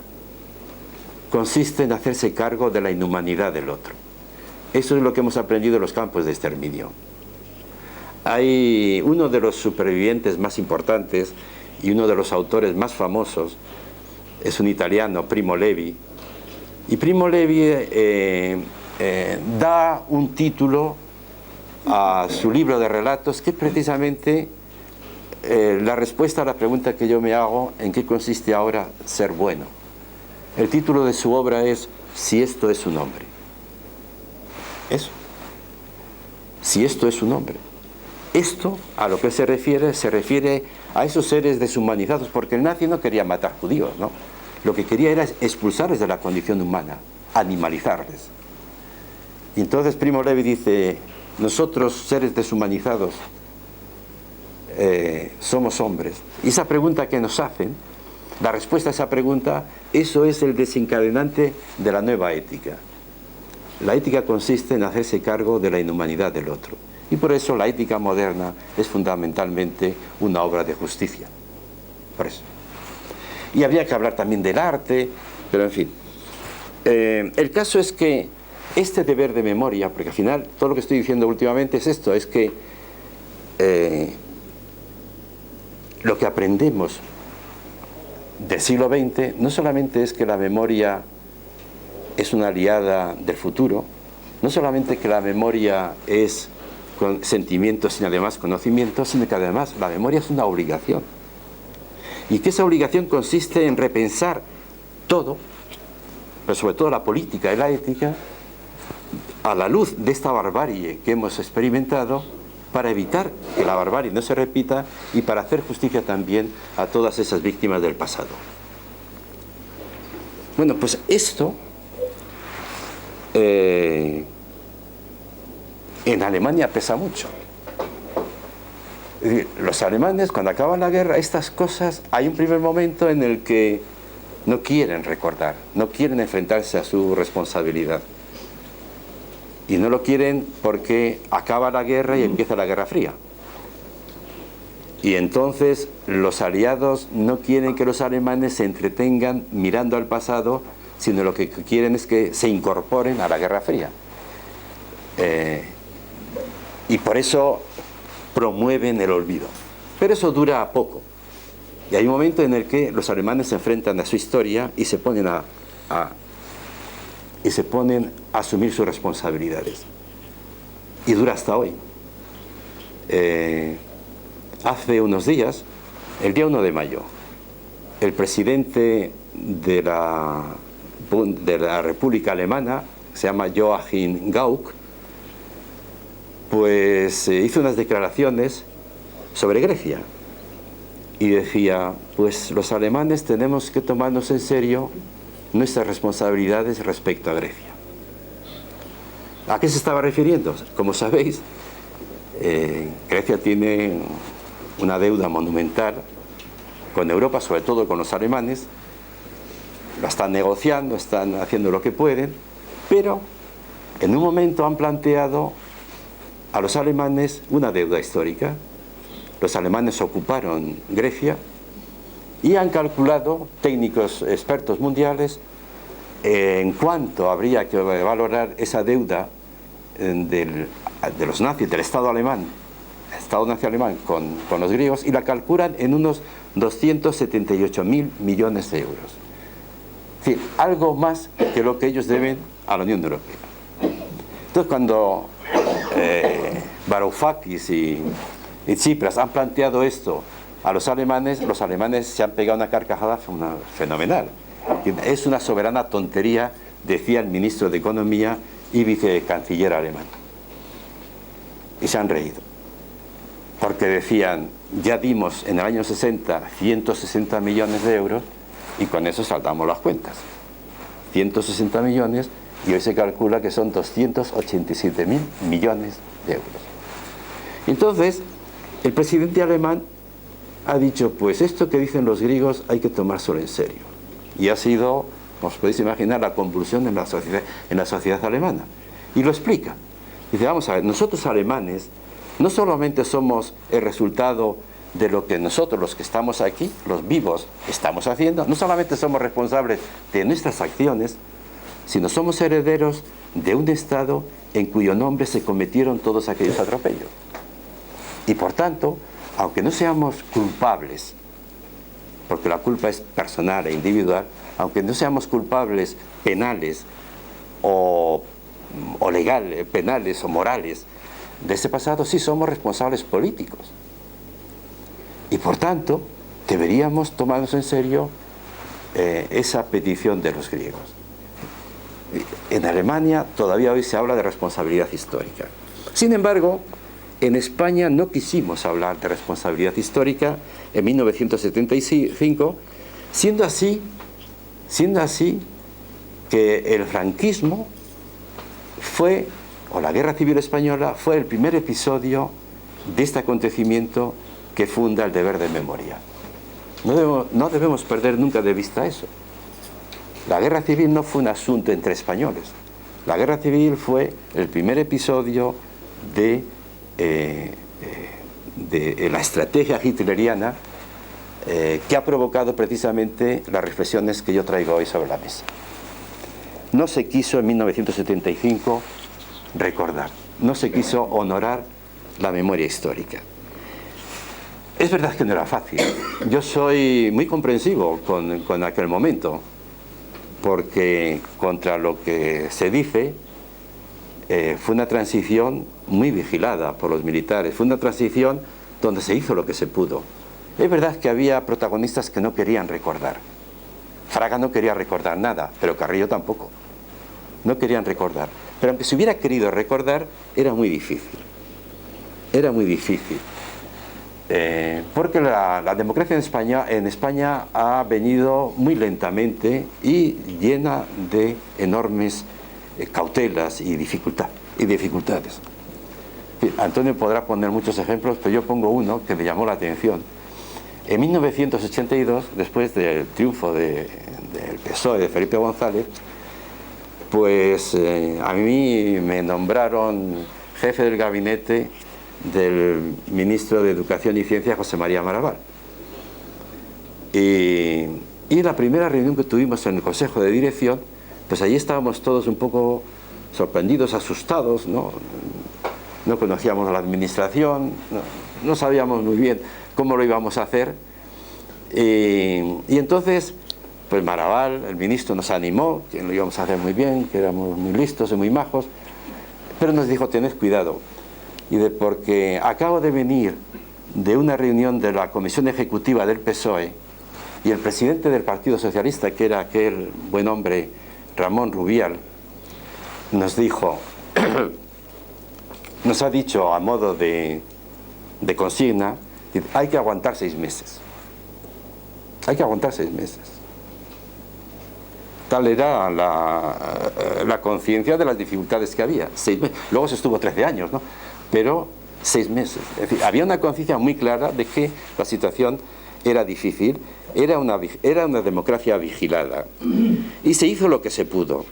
Consiste en hacerse cargo de la inhumanidad del otro. Eso es lo que hemos aprendido en los campos de exterminio. Hay uno de los supervivientes más importantes y uno de los autores más famosos, es un italiano, Primo Levi. Y Primo Levi da un título a su libro de relatos que es precisamente la respuesta a la pregunta que yo me hago: ¿en qué consiste ahora ser bueno? El título de su obra es Si esto es un hombre. Eso. Si si esto es un hombre. Esto, a lo que se refiere a esos seres deshumanizados, porque el nazi no quería matar judíos, ¿no? Lo que quería era expulsarles de la condición humana, animalizarles. Y entonces Primo Levi dice, nosotros, seres deshumanizados, somos hombres. Y esa pregunta que nos hacen, la respuesta a esa pregunta, eso es el desencadenante de la nueva ética. La ética consiste en hacerse cargo de la inhumanidad del otro. Y por eso la ética moderna es fundamentalmente una obra de justicia. Por eso. Y habría que hablar también del arte, pero en fin. El caso es que este deber de memoria, porque al final todo lo que estoy diciendo últimamente es esto, es que lo que aprendemos del siglo XX no solamente es que la memoria es una aliada del futuro, no solamente que la memoria es con sentimientos y además conocimientos, sino que además la memoria es una obligación. Y que esa obligación consiste en repensar todo, pero sobre todo la política y la ética, a la luz de esta barbarie que hemos experimentado, para evitar que la barbarie no se repita y para hacer justicia también a todas esas víctimas del pasado. Bueno, pues esto en Alemania pesa mucho. Es decir, los alemanes, cuando acaban la guerra, estas cosas, hay un primer momento en el que no quieren recordar, no quieren enfrentarse a su responsabilidad. Y no lo quieren porque acaba la guerra y empieza la Guerra Fría. Y entonces los aliados no quieren que los alemanes se entretengan mirando al pasado, sino lo que quieren es que se incorporen a la Guerra Fría. Y por eso promueven el olvido. Pero eso dura poco. Y hay un momento en el que los alemanes se enfrentan a su historia y se ponen a asumir sus responsabilidades. Y dura hasta hoy. Hace unos días, el día 1 de mayo, el presidente de la República Alemana, se llama Joachim Gauck, pues hizo unas declaraciones sobre Grecia. Y decía, pues los alemanes tenemos que tomarnos en serio nuestras responsabilidades respecto a Grecia. ¿A qué se estaba refiriendo? Como sabéis, Grecia tiene una deuda monumental con Europa, sobre todo con los alemanes. La están negociando, están haciendo lo que pueden, pero en un momento han planteado a los alemanes una deuda histórica. Los alemanes ocuparon Grecia y han calculado, técnicos expertos mundiales, en cuánto habría que valorar esa deuda de los nazis, del Estado alemán, Estado nazi alemán con los griegos, y la calculan en unos 278.000 millones de euros. Es decir, algo más que lo que ellos deben a la Unión Europea. Entonces, cuando Varoufakis y Tsipras han planteado esto a los alemanes se han pegado una carcajada fenomenal. Es una soberana tontería, decía el ministro de Economía y vicecanciller alemán. Y se han reído. Porque decían, ya dimos en el año 60 160 millones de euros y con eso saltamos las cuentas. 160 millones y hoy se calcula que son 287.000 millones de euros. Entonces, el presidente alemán ha dicho, pues esto que dicen los griegos hay que tomárselo en serio. Y ha sido, como os podéis imaginar, la convulsión en la sociedad alemana. Y lo explica. Dice, vamos a ver, nosotros alemanes no solamente somos el resultado de lo que nosotros, los que estamos aquí, los vivos, estamos haciendo, no solamente somos responsables de nuestras acciones, sino somos herederos de un Estado en cuyo nombre se cometieron todos aquellos atropellos. Y por tanto, aunque no seamos culpables, porque la culpa es personal e individual, aunque no seamos culpables penales o legales, penales o morales de ese pasado, sí somos responsables políticos. Y por tanto, deberíamos tomarnos en serio esa petición de los griegos. En Alemania todavía hoy se habla de responsabilidad histórica. Sin embargo, en España no quisimos hablar de responsabilidad histórica en 1975, siendo así que el franquismo fue, o la Guerra Civil Española, fue el primer episodio de este acontecimiento que funda el deber de memoria. No debemos perder nunca de vista eso. La Guerra Civil no fue un asunto entre españoles. La Guerra Civil fue el primer episodio de la estrategia hitleriana que ha provocado precisamente las reflexiones que yo traigo hoy sobre la mesa. No se quiso en 1975 recordar, no se quiso honorar la memoria histórica. Es verdad que no era fácil. Yo soy muy comprensivo con aquel momento, porque contra lo que se dice fue una transición muy vigilada por los militares, fue una transición donde se hizo lo que se pudo. Es verdad que había protagonistas que no querían recordar. Fraga no quería recordar nada, pero Carrillo tampoco. No querían recordar. Pero aunque se hubiera querido recordar, era muy difícil. Era muy difícil. Porque la democracia en España ha venido muy lentamente y llena de enormes cautelas y dificultades. Antonio podrá poner muchos ejemplos, pero yo pongo uno que me llamó la atención. En 1982, después del triunfo del PSOE de Felipe González, pues a mí me nombraron jefe del gabinete del ministro de Educación y Ciencia, José María Maravall. Y la primera reunión que tuvimos en el Consejo de Dirección, pues allí estábamos todos un poco sorprendidos, asustados, ¿no? No conocíamos a la administración, no sabíamos muy bien cómo lo íbamos a hacer. Y entonces, pues Maravall, el ministro, nos animó, que lo íbamos a hacer muy bien, que éramos muy listos y muy majos, pero nos dijo: tened cuidado, porque acabo de venir de una reunión de la Comisión Ejecutiva del PSOE, y el presidente del Partido Socialista, que era aquel buen hombre Ramón Rubial, nos dijo, nos ha dicho a modo de consigna: hay que aguantar 6 meses. Hay que aguantar 6 meses. Tal era la conciencia de las dificultades que había. 6 meses. Luego se estuvo 13 años, ¿no? Pero 6 meses. Es decir, había una conciencia muy clara de que la situación era difícil, era una democracia vigilada. Y se hizo lo que se pudo.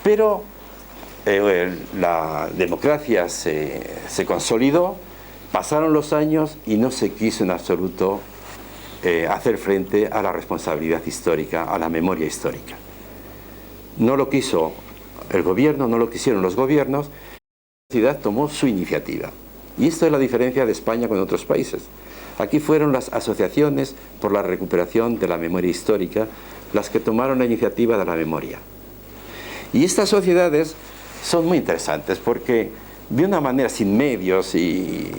Pero la democracia se consolidó, pasaron los años y no se quiso en absoluto hacer frente a la responsabilidad histórica, a la memoria histórica. No lo quiso el gobierno, no lo quisieron los gobiernos, la sociedad tomó su iniciativa. Y esto es la diferencia de España con otros países. Aquí fueron las asociaciones por la recuperación de la memoria histórica las que tomaron la iniciativa de la memoria. Y estas sociedades son muy interesantes porque de una manera sin medios y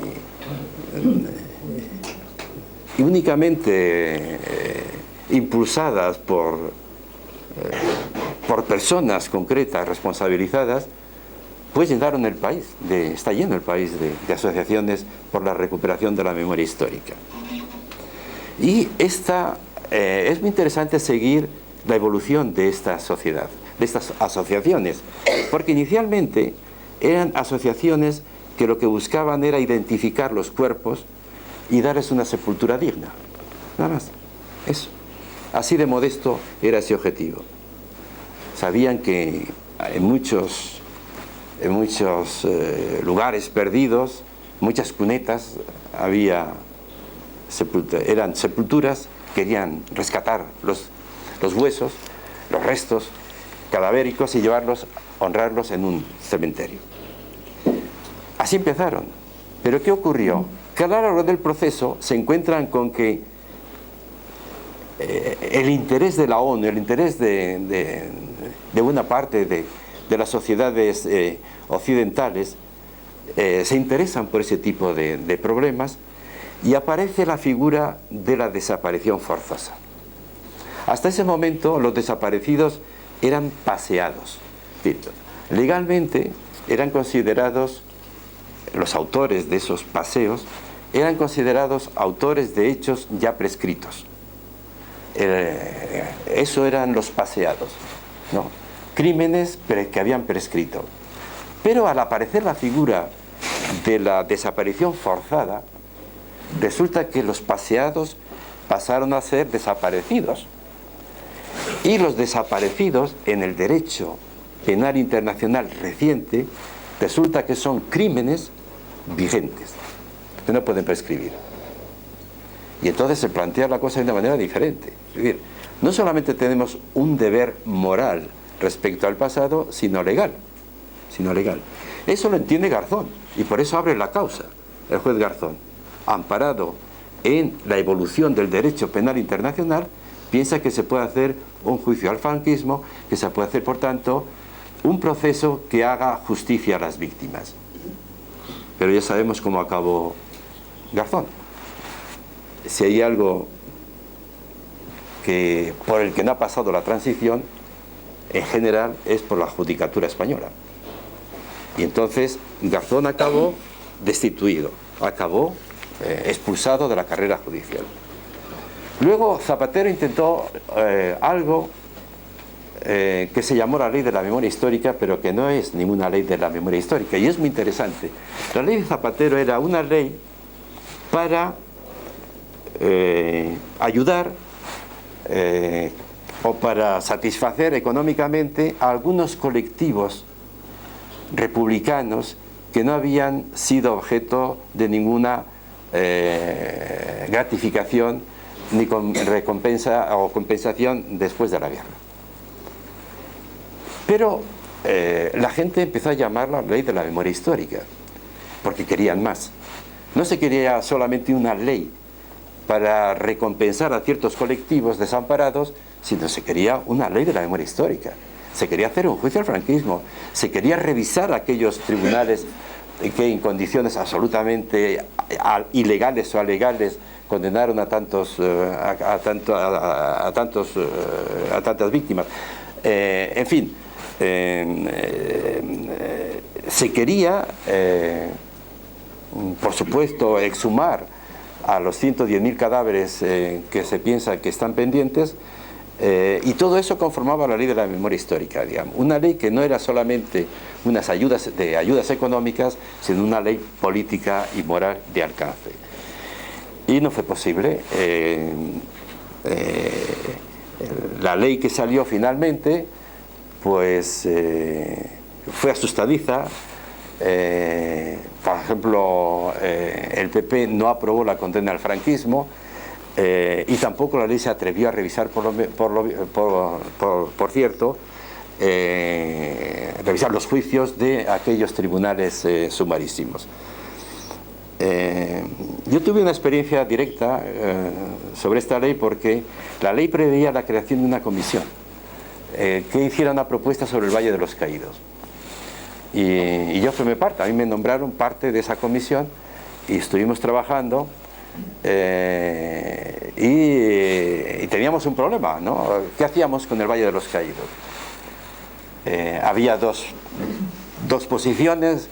únicamente impulsadas por personas concretas, responsabilizadas, pues llenaron el país, está lleno el país de asociaciones por la recuperación de la memoria histórica. Y es muy interesante seguir la evolución de esta sociedad, de estas asociaciones, porque inicialmente eran asociaciones que lo que buscaban era identificar los cuerpos y darles una sepultura digna, nada más, eso. Así de modesto era ese objetivo. Sabían que en muchos lugares perdidos, muchas cunetas, eran sepulturas, querían rescatar los huesos, los restos cadavéricos y honrarlos en un cementerio. Así empezaron. Pero ¿qué ocurrió? Que a lo largo del proceso se encuentran con que el interés de la ONU, el interés de buena parte de las sociedades occidentales se interesan por ese tipo de problemas, y aparece la figura de la desaparición forzosa. Hasta ese momento los desaparecidos eran paseados. Legalmente eran considerados los autores de esos paseos eran considerados autores de hechos ya prescritos. Eso eran los paseados, ¿no? Crímenes que habían prescrito. Pero al aparecer la figura de la desaparición forzada, resulta que los paseados pasaron a ser desaparecidos. Y los desaparecidos en el derecho penal internacional reciente resulta que son crímenes vigentes, que no pueden prescribir. Y entonces se plantea la cosa de una manera diferente. Es decir, no solamente tenemos un deber moral respecto al pasado, sino legal. Eso lo entiende Garzón, y por eso abre la causa el juez Garzón, amparado en la evolución del derecho penal internacional. Piensa que se puede hacer un juicio al franquismo, que se puede hacer, por tanto, un proceso que haga justicia a las víctimas. Pero ya sabemos cómo acabó Garzón. Si hay algo por el que no ha pasado la transición, en general es por la judicatura española. Y entonces Garzón acabó destituido, acabó expulsado de la carrera judicial. Luego Zapatero intentó algo que se llamó la ley de la memoria histórica, pero que no es ninguna ley de la memoria histórica, y es muy interesante. La ley de Zapatero era una ley para ayudar o para satisfacer económicamente a algunos colectivos republicanos que no habían sido objeto de ninguna gratificación ni recompensa o compensación después de la guerra. Pero la gente empezó a llamarla ley de la memoria histórica, porque querían más. No se quería solamente una ley para recompensar a ciertos colectivos desamparados, sino se quería una ley de la memoria histórica. Se quería hacer un juicio al franquismo, se quería revisar aquellos tribunales que en condiciones absolutamente ilegales o alegales condenaron a tantas víctimas. En fin, se quería, por supuesto, exhumar a los 110.000 cadáveres que se piensa que están pendientes, y todo eso conformaba la ley de la memoria histórica, digamos. Una ley que no era solamente unas ayudas económicas, sino una ley política y moral de alcance. Y no fue posible. La ley que salió finalmente, pues fue asustadiza. Por ejemplo, el PP no aprobó la condena al franquismo, y tampoco la ley se atrevió a revisar, por cierto, revisar los juicios de aquellos tribunales sumarísimos. Yo tuve una experiencia directa sobre esta ley, porque la ley preveía la creación de una comisión que hiciera una propuesta sobre el Valle de los Caídos. Y yo formé parte, a mí me nombraron parte de esa comisión y estuvimos trabajando, y teníamos un problema, ¿no? ¿Qué hacíamos con el Valle de los Caídos? Había dos posiciones,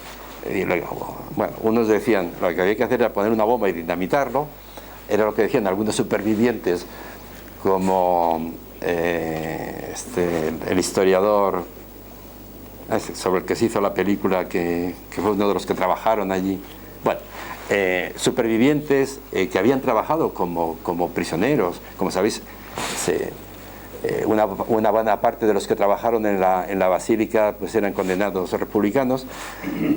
y luego, bueno, unos decían lo que había que hacer era poner una bomba y dinamitarlo, era lo que decían algunos supervivientes, como el historiador sobre el que se hizo la película, que fue uno de los que trabajaron allí. Bueno, supervivientes que habían trabajado como prisioneros, como sabéis, una buena parte de los que trabajaron en la basílica pues eran condenados republicanos.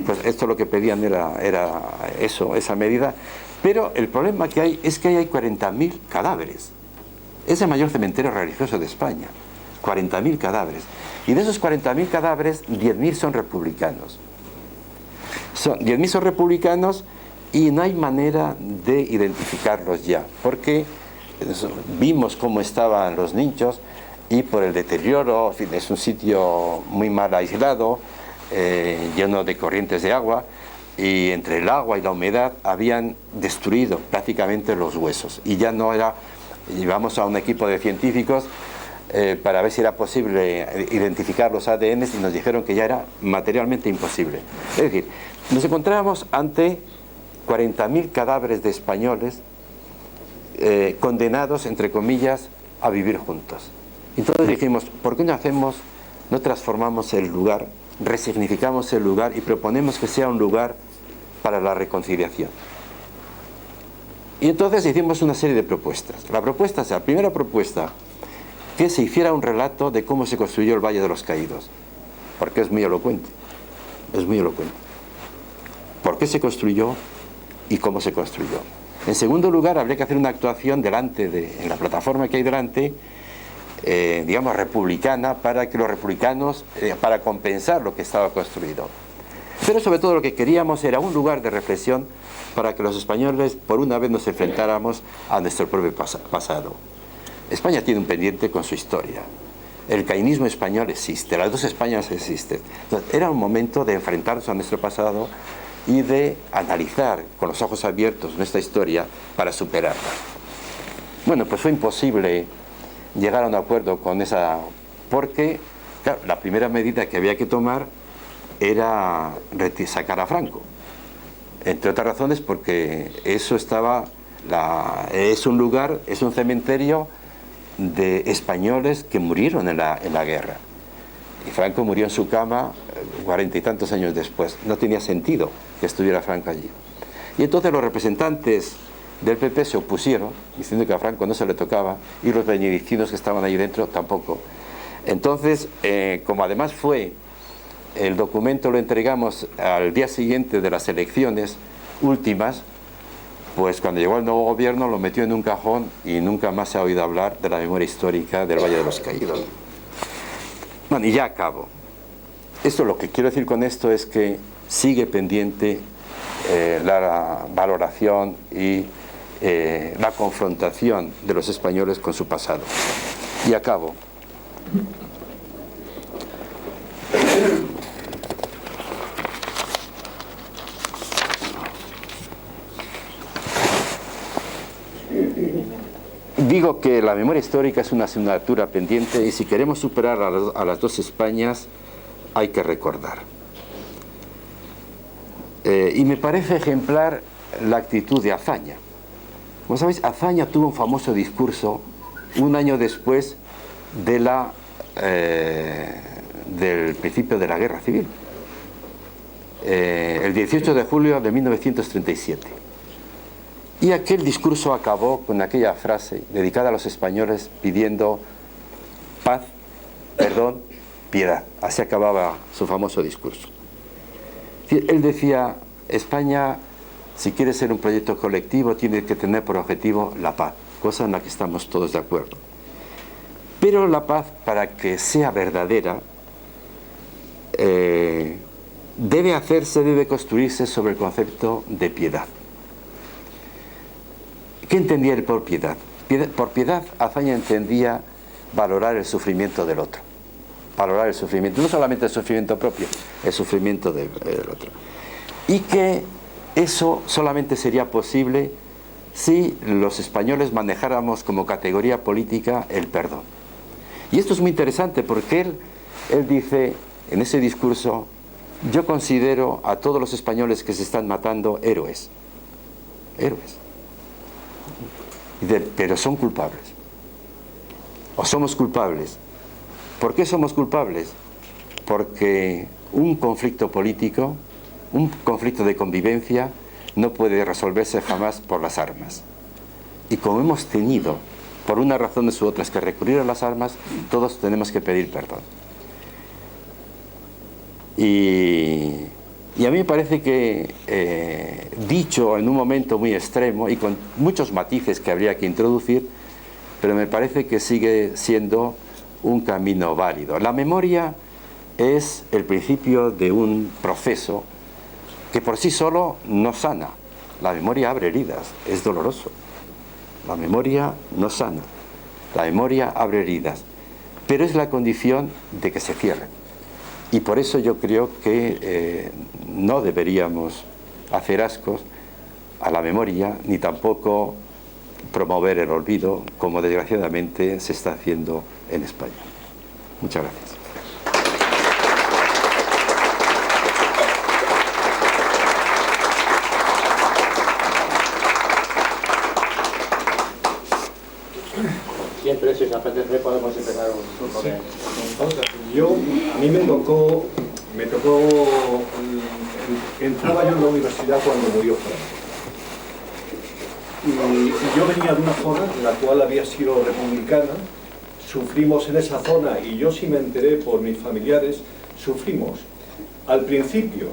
Pues esto lo que pedían era eso, esa medida. Pero el problema que hay es que hay 40.000 cadáveres. Es el mayor cementerio religioso de España. 40.000 cadáveres. Y de esos 40.000 cadáveres, 10.000 son republicanos. 10.000 son republicanos, y no hay manera de identificarlos ya, porque vimos cómo estaban los nichos, y por el deterioro, en fin, es un sitio muy mal aislado, lleno de corrientes de agua, y entre el agua y la humedad habían destruido prácticamente los huesos, y ya no era. Llevamos a un equipo de científicos para ver si era posible identificar los ADNs y nos dijeron que ya era materialmente imposible. Es decir, nos encontrábamos ante 40.000 cadáveres de españoles condenados, entre comillas, a vivir juntos. Entonces dijimos, ¿por qué no transformamos el lugar, resignificamos el lugar y proponemos que sea un lugar para la reconciliación? Y entonces hicimos una serie de propuestas. La primera propuesta, que se hiciera un relato de cómo se construyó el Valle de los Caídos, porque es muy elocuente, por qué se construyó y cómo se construyó. En segundo lugar, habría que hacer una actuación en la plataforma que hay delante, digamos republicana, para que los republicanos, para compensar lo que estaba construido. Pero sobre todo lo que queríamos era un lugar de reflexión para que los españoles por una vez nos enfrentáramos a nuestro propio pasado. España tiene un pendiente con su historia. El cainismo español existe, las dos Españas existen. Entonces, era un momento de enfrentarnos a nuestro pasado y de analizar con los ojos abiertos nuestra historia para superarla. Bueno, pues fue imposible llegar a un acuerdo con esa, porque claro, la primera medida que había que tomar era sacar a Franco, entre otras razones porque eso estaba, es un lugar, es un cementerio de españoles que murieron en la guerra, y Franco murió en su cama 40 y tantos años después. No tenía sentido que estuviera Franco allí, y entonces los representantes del PP se opusieron diciendo que a Franco no se le tocaba, y los benedictinos que estaban allí dentro tampoco. Entonces, como además el documento lo entregamos al día siguiente de las elecciones últimas, pues cuando llegó el nuevo gobierno lo metió en un cajón y nunca más se ha oído hablar de la memoria histórica del Valle de los Caídos. Bueno, y ya acabo. Lo que quiero decir con esto es que sigue pendiente la valoración y la confrontación de los españoles con su pasado. Y acabo. Digo que la memoria histórica es una asignatura pendiente, y si queremos superar a las dos Españas hay que recordar. Y me parece ejemplar la actitud de Azaña. Como sabéis, Azaña tuvo un famoso discurso un año después del principio de la Guerra Civil, el 18 de julio de 1937. Y aquel discurso acabó con aquella frase dedicada a los españoles pidiendo paz, perdón, piedad. Así acababa su famoso discurso. Él decía, España, si quiere ser un proyecto colectivo, tiene que tener por objetivo la paz, cosa en la que estamos todos de acuerdo. Pero la paz, para que sea verdadera, debe construirse sobre el concepto de piedad. ¿Qué entendía él por piedad? Por piedad, Azaña entendía valorar el sufrimiento del otro. Valorar el sufrimiento, no solamente el sufrimiento propio, el sufrimiento del otro. Y que eso solamente sería posible si los españoles manejáramos como categoría política el perdón. Y esto es muy interesante porque él dice en ese discurso, yo considero a todos los españoles que se están matando héroes. Héroes. Pero son culpables, o somos culpables. ¿Por qué somos culpables? Porque un conflicto político, un conflicto de convivencia, no puede resolverse jamás por las armas. Y como hemos tenido, por una razón u otra, que recurrir a las armas, todos tenemos que pedir perdón. Y a mí me parece que, dicho en un momento muy extremo y con muchos matices que habría que introducir, pero me parece que sigue siendo un camino válido. La memoria es el principio de un proceso que por sí solo no sana. La memoria abre heridas, es doloroso. La memoria no sana, la memoria abre heridas, pero es la condición de que se cierren. Y por eso yo creo que no deberíamos hacer ascos a la memoria, ni tampoco promover el olvido, como desgraciadamente se está haciendo en España. Muchas gracias. Siempre, si os apetece, podemos empezar un turno de... A mí me tocó, entraba yo en la universidad cuando murió Franco. Y yo venía de una zona en la cual había sido republicana, sufrimos en esa zona, y yo sí me enteré por mis familiares, sufrimos al principio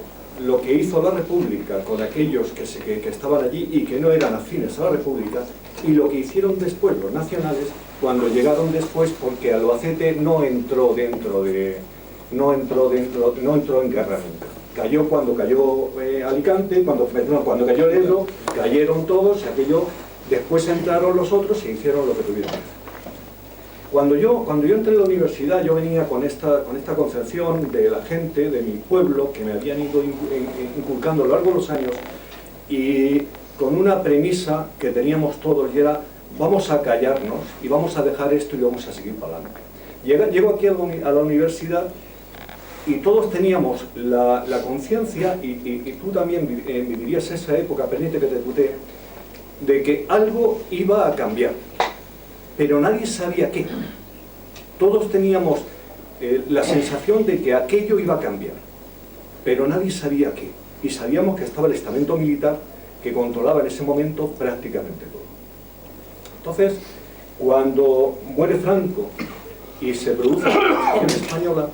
lo que hizo la República con aquellos que estaban allí y que no eran afines a la República, y lo que hicieron después los nacionales cuando llegaron después, porque Albacete no entró en guerra nunca. Cayó cuando cayó Alicante, cuando cayó el Ebro, cayeron todos, y aquello, después entraron los otros e hicieron lo que tuvieron que hacer. Cuando yo entré a la universidad, yo venía con esta concepción de la gente, de mi pueblo, que me habían ido inculcando a lo largo de los años, y con una premisa que teníamos todos, y era: vamos a callarnos y vamos a dejar esto y vamos a seguir para adelante. Llego aquí a la universidad y todos teníamos la conciencia, y tú también vivirías esa época, permite que te tutee, de que algo iba a cambiar, pero nadie sabía qué. Todos teníamos la sensación de que aquello iba a cambiar, pero nadie sabía qué. Y sabíamos que estaba el estamento militar que controlaba en ese momento prácticamente todo. Entonces, cuando muere Franco y se produce la Revolución Española,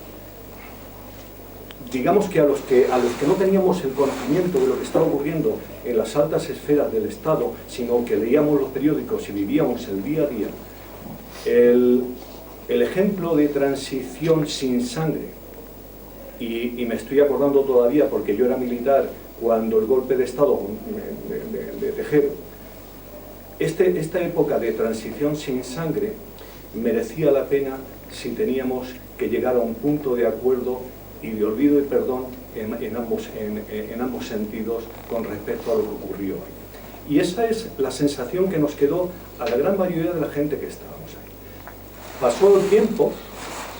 digamos que a los que no teníamos el conocimiento de lo que estaba ocurriendo en las altas esferas del Estado, sino que leíamos los periódicos y vivíamos el día a día, el ejemplo de transición sin sangre, y me estoy acordando todavía porque yo era militar cuando el golpe de Estado de Tejero, esta época de transición sin sangre merecía la pena si teníamos que llegar a un punto de acuerdo y de olvido y perdón en ambos sentidos con respecto a lo que ocurrió ahí. Y esa es la sensación que nos quedó a la gran mayoría de la gente que estábamos ahí. Pasó el tiempo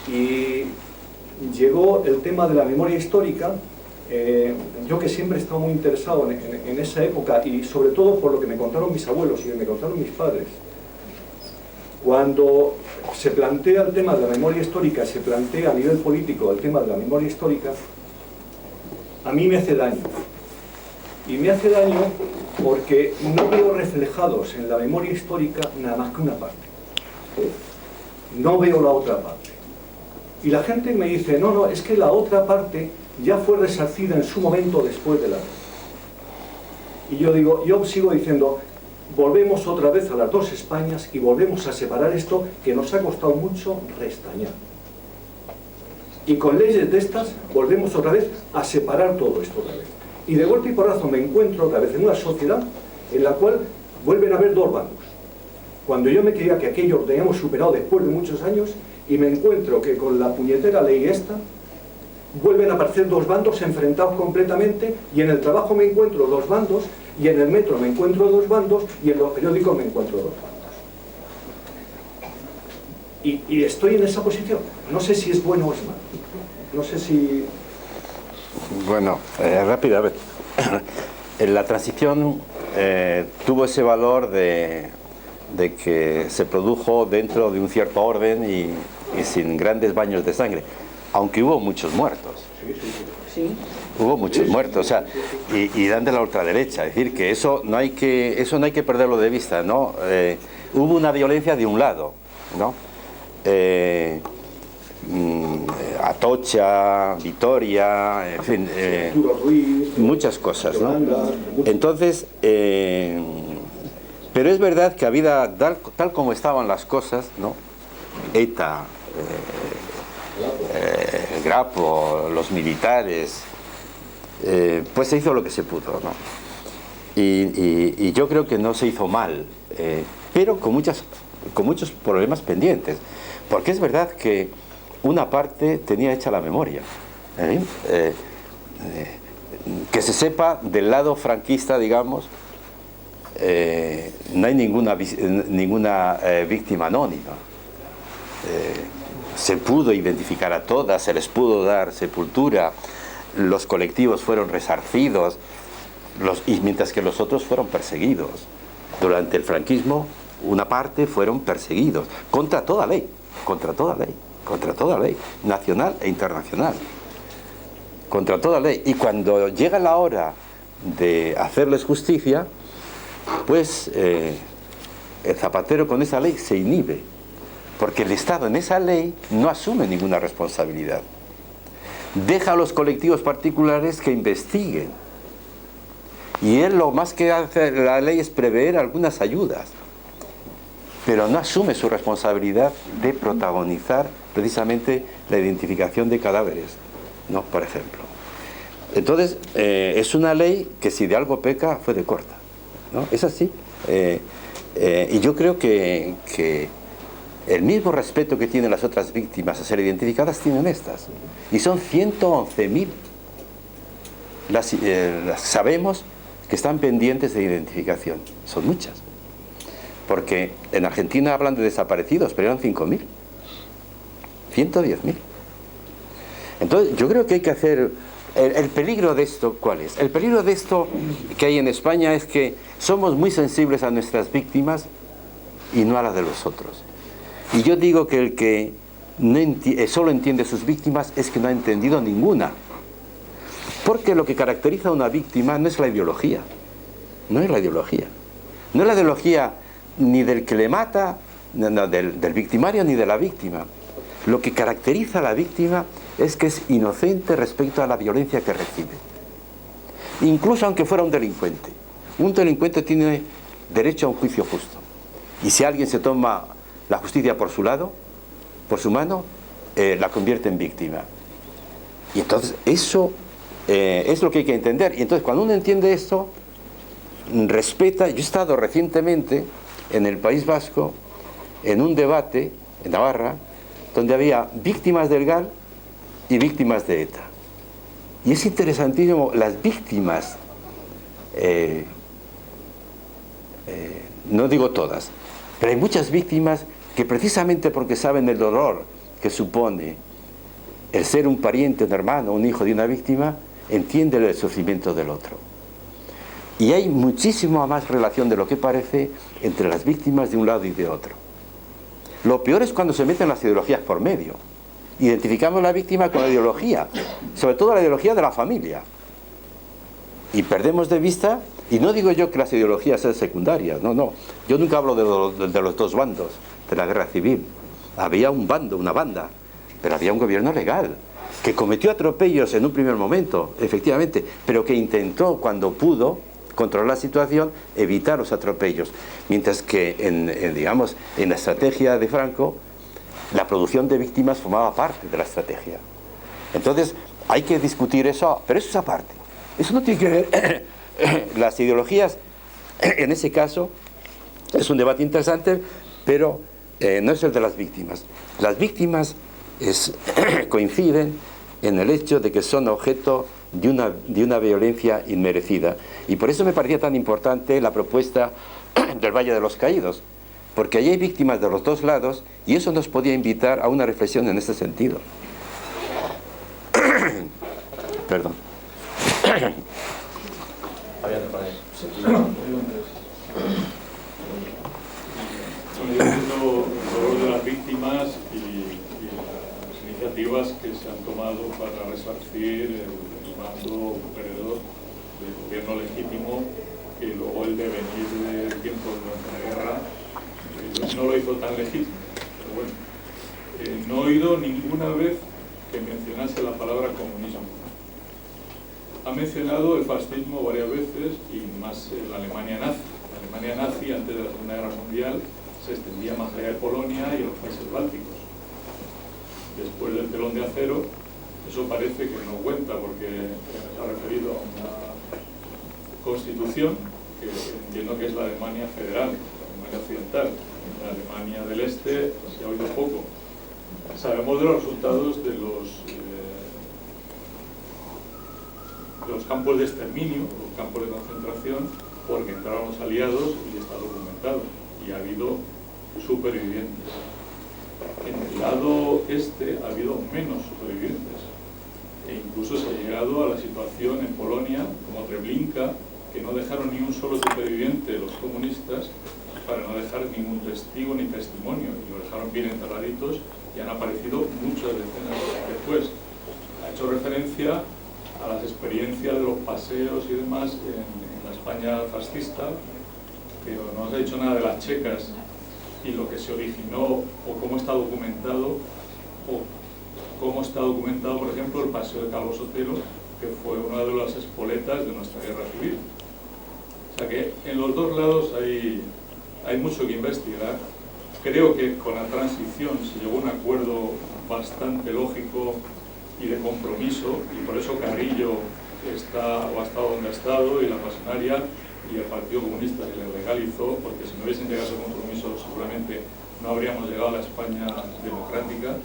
y llegó el tema de la memoria histórica. Yo, que siempre he estado muy interesado en esa época, y sobre todo por lo que me contaron mis abuelos y que me contaron mis padres, cuando se plantea el tema de la memoria histórica, se plantea a nivel político el tema de la memoria histórica, a mí me hace daño. Y me hace daño porque no veo reflejados en la memoria histórica nada más que una parte. No veo la otra parte. Y la gente me dice: no, es que la otra parte ya fue resarcida en su momento después de la guerra. Y yo sigo diciendo: volvemos otra vez a las dos Españas y volvemos a separar esto que nos ha costado mucho restañar. Y con leyes de estas volvemos otra vez a separar todo esto otra vez. Y de golpe y porrazo me encuentro otra vez en una sociedad en la cual vuelven a haber dos bandos. Cuando yo me creía que aquello lo teníamos superado después de muchos años, y me encuentro que con la puñetera ley esta vuelven a aparecer dos bandos enfrentados completamente, y en el trabajo me encuentro dos bandos, y en el metro me encuentro dos bandos, y en los periódicos me encuentro dos bandos. Y estoy en esa posición. No sé si es bueno o es malo. No sé si... Bueno, rápidamente. La transición tuvo ese valor de que se produjo dentro de un cierto orden y sin grandes baños de sangre, aunque hubo muchos muertos. Sí. Hubo muchos muertos, o sea, y dan de la ultraderecha, es decir, que eso no hay que perderlo de vista, ¿no? Hubo una violencia de un lado, ¿no? Atocha, Vitoria, en fin, muchas cosas, ¿no? Entonces, pero es verdad que había, tal como estaban las cosas, ¿no? ETA, el Grapo, los militares, pues se hizo lo que se pudo, ¿no? Y yo creo que no se hizo mal, pero con muchos problemas pendientes, porque es verdad que una parte tenía hecha la memoria, que se sepa del lado franquista, digamos, no hay ninguna víctima anónima. Se pudo identificar a todas, se les pudo dar sepultura, los colectivos fueron resarcidos, y mientras que los otros fueron perseguidos. Durante el franquismo, una parte fueron perseguidos, contra toda ley, nacional e internacional, contra toda ley. Y cuando llega la hora de hacerles justicia, pues el Zapatero con esa ley se inhibe, porque el Estado en esa ley no asume ninguna responsabilidad. Deja a los colectivos particulares que investiguen. Y él lo más que hace la ley es prever algunas ayudas, pero no asume su responsabilidad de protagonizar precisamente la identificación de cadáveres, ¿no? Por ejemplo. Entonces, es una ley que si de algo peca, fue de corta, ¿no? Es así. Y yo creo que el mismo respeto que tienen las otras víctimas a ser identificadas tienen estas. Y son 111.000. Sabemos que están pendientes de identificación. Son muchas. Porque en Argentina hablan de desaparecidos, pero eran 5.000. 110.000. Entonces, yo creo que hay que hacer... El peligro de esto, ¿cuál es? El peligro de esto que hay en España es que somos muy sensibles a nuestras víctimas y no a las de los otros. Y yo digo que el que solo entiende sus víctimas es que no ha entendido ninguna. Porque lo que caracteriza a una víctima no es la ideología. No es la ideología. No es la ideología ni del que le mata, no, del victimario ni de la víctima. Lo que caracteriza a la víctima es que es inocente respecto a la violencia que recibe. Incluso aunque fuera un delincuente. Un delincuente tiene derecho a un juicio justo. Y si alguien se toma la justicia por su lado, por su mano, la convierte en víctima. Y entonces eso es lo que hay que entender. Y entonces cuando uno entiende esto, respeta. Yo he estado recientemente en el País Vasco en un debate en Navarra donde había víctimas del GAL y víctimas de ETA. Y es interesantísimo, las víctimas, no digo todas, pero hay muchas víctimas que precisamente porque saben el dolor que supone el ser un pariente, un hermano, un hijo de una víctima, entienden el sufrimiento del otro. Y hay muchísima más relación de lo que parece entre las víctimas de un lado y de otro. Lo peor es cuando se meten las ideologías por medio. Identificamos la víctima con la ideología, sobre todo la ideología de la familia. Y perdemos de vista, y no digo yo que las ideologías sean secundarias, no, no. Yo nunca hablo de los dos bandos de la guerra civil. Había un bando, una banda, pero había un gobierno legal, que cometió atropellos en un primer momento, efectivamente, pero que intentó, cuando pudo, controlar la situación, evitar los atropellos. Mientras que, digamos, en la estrategia de Franco, la producción de víctimas formaba parte de la estrategia. Entonces, hay que discutir eso, pero eso es aparte. Eso no tiene que ver... Las ideologías, en ese caso, es un debate interesante, pero no es el de las víctimas. Las víctimas coinciden en el hecho de que son objeto de una violencia inmerecida. Y por eso me parecía tan importante la propuesta del Valle de los Caídos, porque allí hay víctimas de los dos lados y eso nos podía invitar a una reflexión en ese sentido. Perdón. Yo entiendo el dolor de las víctimas y las iniciativas que se han tomado para resarcir el bando perdedor del gobierno legítimo, que luego el devenir del tiempo durante la guerra no lo hizo tan legítimo. Pero bueno, no he oído ninguna vez que mencionase la palabra comunismo. Ha mencionado el fascismo varias veces y más la Alemania nazi. La Alemania nazi, antes de la Segunda Guerra Mundial, se extendía más allá de Polonia y los países bálticos. Después del telón de acero, eso parece que no cuenta porque se ha referido a una constitución que entiendo que es la Alemania federal, la Alemania occidental. La Alemania del Este se ha oído poco. Sabemos de los resultados de los campos de exterminio, los campos de concentración, porque entraron los aliados y está documentado, y ha habido supervivientes. En el lado este ha habido menos supervivientes, e incluso se ha llegado a la situación en Polonia, como Treblinka, que no dejaron ni un solo superviviente los comunistas, para no dejar ningún testigo ni testimonio, y lo dejaron bien enterraditos, y han aparecido muchas decenas después. Ha hecho referencia a las experiencias de los paseos y demás en la España fascista, pero no se ha dicho nada de las checas y lo que se originó, o cómo está documentado, por ejemplo, el paseo de Calvo Sotelo, que fue una de las espoletas de nuestra guerra civil. O sea que en los dos lados hay mucho que investigar. Creo que con la transición se llegó a un acuerdo bastante lógico y de compromiso, y por eso Carrillo ha estado donde ha estado, y la Pasionaria y el Partido Comunista se le legalizó, porque si no hubiesen llegado a ese compromiso seguramente no habríamos llegado a la España democrática,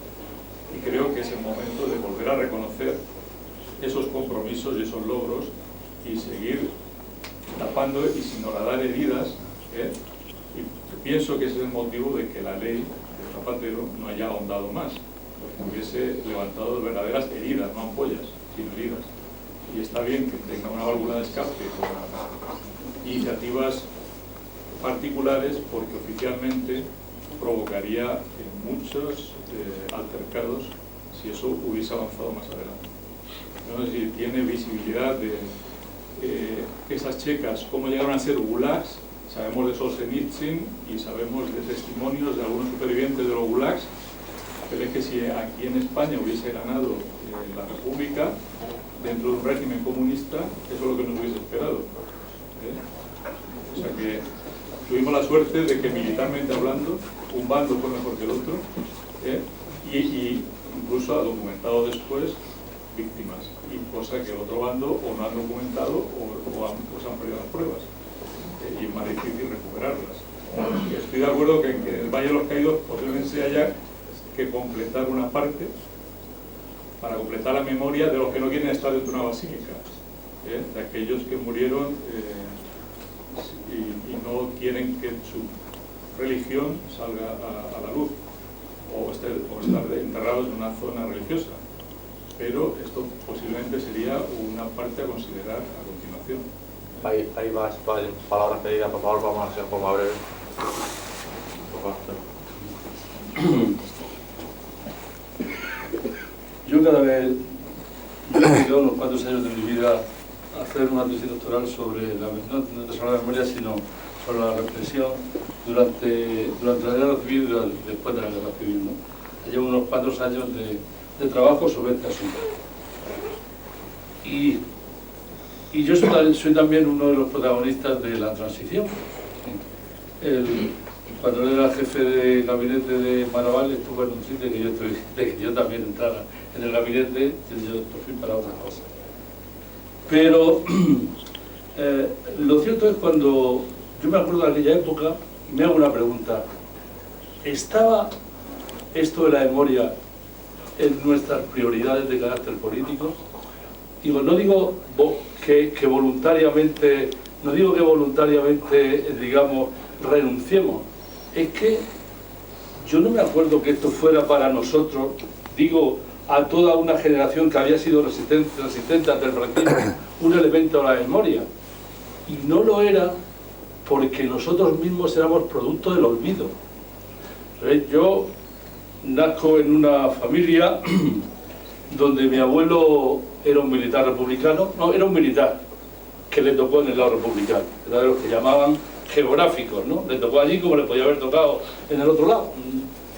y creo que es el momento de volver a reconocer esos compromisos y esos logros y seguir tapando y sin horadar heridas, y pienso que ese es el motivo de que la ley de Zapatero no haya ahondado más, porque hubiese levantado verdaderas heridas, no ampollas, sino heridas. Y está bien que tenga una válvula de escape con iniciativas particulares, porque oficialmente provocaría muchos altercados si eso hubiese avanzado más adelante. No sé si tiene visibilidad de esas checas, cómo llegaron a ser gulags. Sabemos de Solzhenitsyn y sabemos de testimonios de algunos supervivientes de los gulags, pero es que si aquí en España hubiese ganado la República dentro de un régimen comunista, eso es lo que nos hubiese esperado. O sea que tuvimos la suerte de que militarmente hablando, un bando fue mejor que el otro, y incluso ha documentado después víctimas, y cosa que el otro bando o no han documentado o se han perdido las pruebas, y es más difícil recuperarlas. Y estoy de acuerdo que en el Valle de los Caídos posiblemente haya que completar una parte para completar la memoria de los que no quieren estar dentro de una basílica, de aquellos que murieron y no quieren que su religión salga a la luz, o estar enterrados en una zona religiosa. Pero esto posiblemente sería una parte a considerar a continuación. Hay más palabras pedidas, por favor, vamos a hacer un poco más breve. Yo cada vez he dedicado unos cuantos años de mi vida a hacer una tesis doctoral sobre no sobre la memoria, sino sobre la represión durante la guerra civil y después de la guerra civil, ¿no? Llevo unos cuantos años de trabajo sobre este asunto. Y yo soy también uno de los protagonistas de la transición. Cuando él era jefe de gabinete de Maravall, estuvo en un sitio de que yo también entrara en el gabinete, yo por fin para otras cosas. Pero lo cierto es cuando yo me acuerdo de aquella época y me hago una pregunta: ¿estaba esto de la memoria en nuestras prioridades de carácter político? Digo, no digo que voluntariamente, digamos, renunciemos. Es que yo no me acuerdo que esto fuera para nosotros, digo, a toda una generación que había sido resistente ante el franquismo, un elemento de la memoria. Y no lo era porque nosotros mismos éramos producto del olvido. Yo nazco en una familia donde mi abuelo era un militar republicano, no, era un militar que le tocó en el lado republicano, era de los que llamaban geográficos, ¿no? Le tocó allí como le podía haber tocado en el otro lado,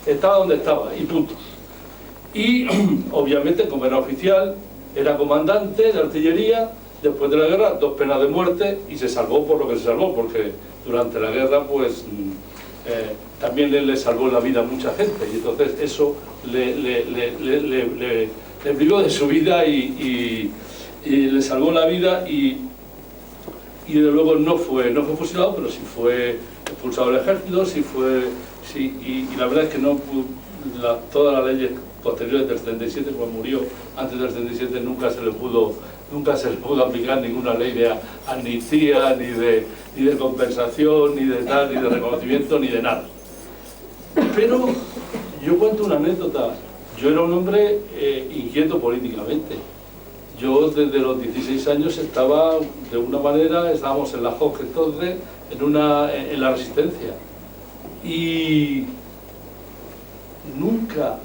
estaba donde estaba y punto. Y obviamente, como era oficial, era comandante de artillería, después de la guerra 2 penas de muerte, y se salvó por lo que se salvó, porque durante la guerra pues también le salvó la vida a mucha gente, y entonces eso le privó de su vida y le salvó la vida, y desde luego no fue fusilado, pero sí fue expulsado del ejército, y la verdad es que no todas las leyes posteriores del 77, cuando murió antes del 77, nunca se le pudo nunca se les pudo aplicar ninguna ley de amnistía, ni de compensación, ni de tal, ni de reconocimiento, ni de nada. Pero yo cuento una anécdota. Yo era un hombre inquieto políticamente. Yo desde los 16 años estaba, de una manera, estábamos en la JOC entonces, en la Resistencia. Y nunca,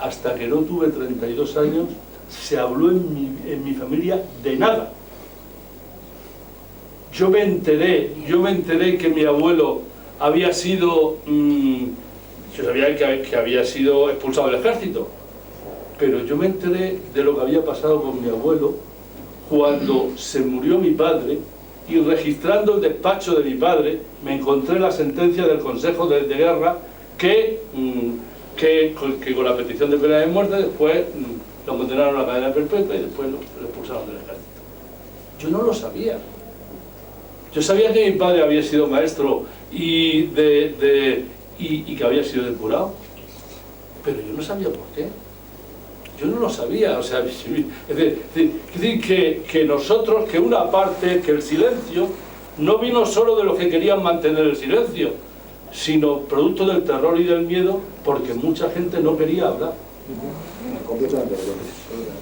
hasta que no tuve 32 años, se habló en mi familia de nada. Yo me enteré que mi abuelo había sido, yo sabía que había sido expulsado del ejército, pero yo me enteré de lo que había pasado con mi abuelo cuando se murió mi padre, y registrando el despacho de mi padre me encontré la sentencia del Consejo de Guerra que con la petición de pena de muerte después lo condenaron a la cadena perpetua y después lo expulsaron del ejército. Yo no lo sabía. Yo sabía que mi padre había sido maestro y que había sido depurado, pero yo no sabía por qué. Yo no lo sabía, o sea, es decir que nosotros, que una parte, que el silencio no vino solo de los que querían mantener el silencio, sino producto del terror y del miedo, porque mucha gente no quería hablar.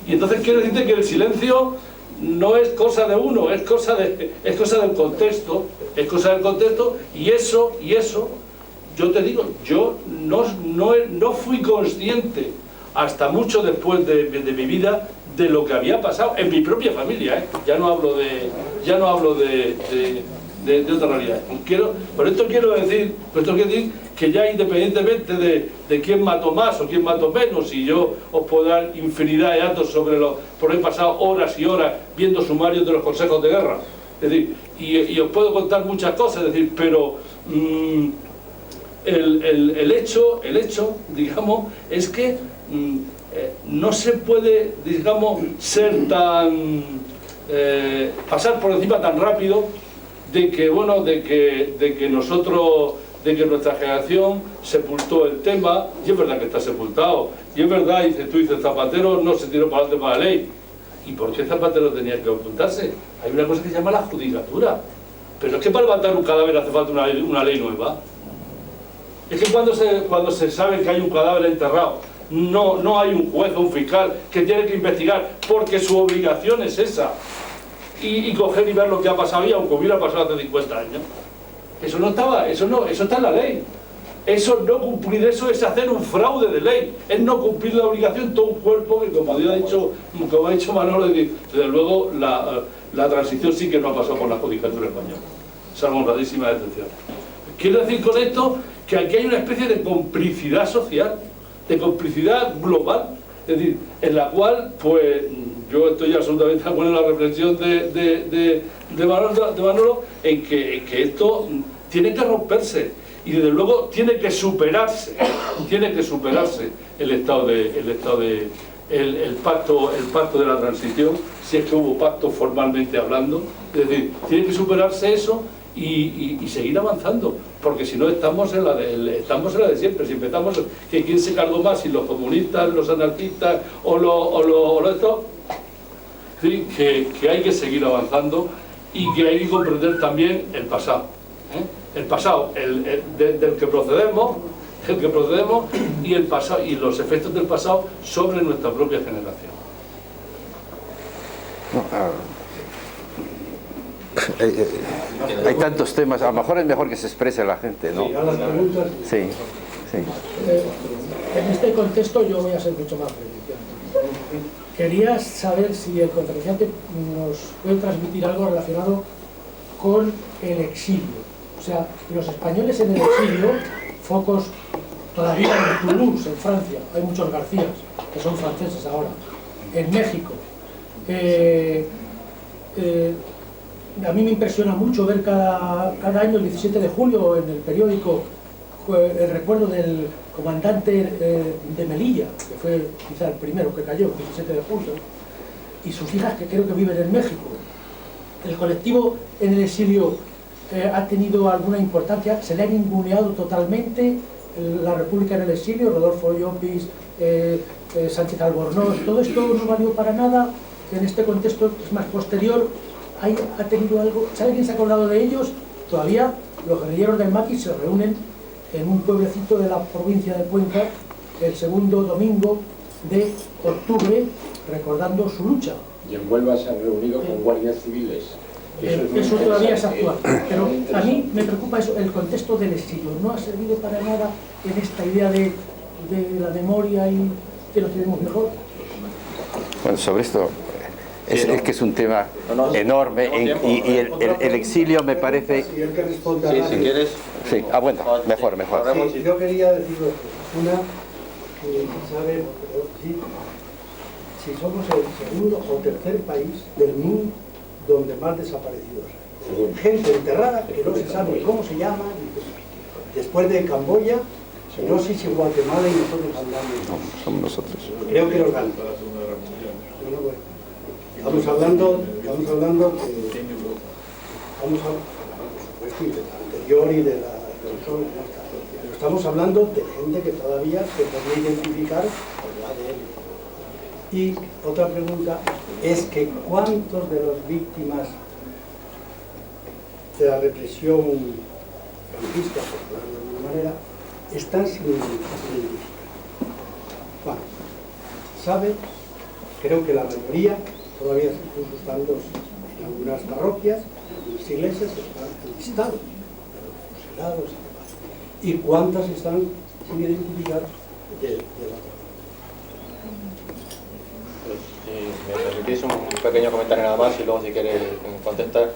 Y entonces quiero decirte que el silencio no es cosa de uno, es cosa del contexto, y eso, yo te digo, yo no fui consciente hasta mucho después de mi vida de lo que había pasado en mi propia familia, ¿eh? Ya no hablo de otra realidad. Por esto quiero decir que ya independientemente de quién mató más o quién mató menos, y yo os puedo dar infinidad de datos porque he pasado horas y horas viendo sumarios de los consejos de guerra, es decir, y os puedo contar muchas cosas, es decir, pero el hecho, digamos, es que no se puede, digamos, ser tan pasar por encima tan rápido de que nuestra generación sepultó el tema. Y es verdad que está sepultado, y es verdad, dices Zapatero no se tiró para adelante para la ley. ¿Y por qué Zapatero tenía que ocultarse? Hay una cosa que se llama la judicatura, pero es que para levantar un cadáver hace falta una ley nueva. Es que cuando se sabe que hay un cadáver enterrado, no hay un juez o un fiscal que tiene que investigar, porque su obligación es esa, y coger y ver lo que ha pasado, y aunque hubiera pasado hace 50 años. Eso no estaba, eso está en la ley. Eso no cumplir eso es hacer un fraude de ley, es no cumplir la obligación. Todo un cuerpo que, como ha dicho Manolo, desde luego la transición sí que no ha pasado por la judicatura española, salvo honradísima excepción. Quiero decir con esto que aquí hay una especie de complicidad social, de complicidad global, es decir, en la cual, pues, yo estoy absolutamente de acuerdo en la reflexión de Manolo, en que esto tiene que romperse, y desde luego tiene que superarse el pacto de la transición, si es que hubo pacto formalmente hablando. Es decir, tiene que superarse eso y seguir avanzando, porque si no estamos en la de siempre. Si empezamos que quién se cargó más, si los comunistas, los anarquistas o esto, ¿sí? Que hay que seguir avanzando, y que hay que comprender también el pasado, el pasado del que procedemos, y el pasado y los efectos del pasado sobre nuestra propia generación. Hay tantos temas, a lo mejor es mejor que se exprese la gente, ¿no? Sí. En este contexto yo voy a ser mucho más breve. Quería saber si el conferenciante nos puede transmitir algo relacionado con el exilio. O sea, los españoles en el exilio, focos todavía en Toulouse, en Francia, hay muchos Garcías, que son franceses ahora, en México. A mí me impresiona mucho ver cada año, el 17 de julio, en el periódico, el recuerdo del comandante de Melilla, que fue quizá el primero que cayó, el 17 de julio, y sus hijas, que creo que viven en México. El colectivo en el exilio ha tenido alguna importancia, se le ha ninguneado totalmente. La República en el exilio, Rodolfo Llopis, Sánchez Albornoz, todo esto no valió para nada. que en este contexto es más posterior, ha tenido algo. ¿Sabe quién se ha acordado de ellos? Todavía los guerrilleros del Maquis se reúnen en un pueblecito de la provincia de Cuenca el segundo domingo de octubre, recordando su lucha. Y en Huelva se han reunido con guardias civiles. Eso todavía es actual. Pero a mí me preocupa eso, el contexto del exilio. No ha servido para nada en esta idea de la memoria y que lo tenemos mejor. Bueno, sobre esto, es que es un tema enorme y el exilio me parece... Si el que responda Sí, si quieres. Sí, bueno, mejor. Sí, yo quería decir dos cosas. Una, ¿sabe? Si somos el segundo o tercer país del mundo donde más desaparecidos hay. Gente enterrada que no se sabe cómo se llama. Después de Camboya, no sé si Guatemala y nosotros andamos. No, somos nosotros. Creo que nos ganan. Estamos hablando de la anterior y de la pero estamos hablando de gente que todavía se podría identificar por el ADN. Y otra pregunta es que ¿cuántos de las víctimas de la represión franquista, por hablarlo de alguna manera, están sin identificar? Bueno, sabe, creo que la mayoría todavía incluso están en algunas parroquias, en las iglesias, están listados de los fusilados y demás. ¿Y cuántas están sin identificar de la Si me permitís un pequeño comentario nada más y luego si queréis contestar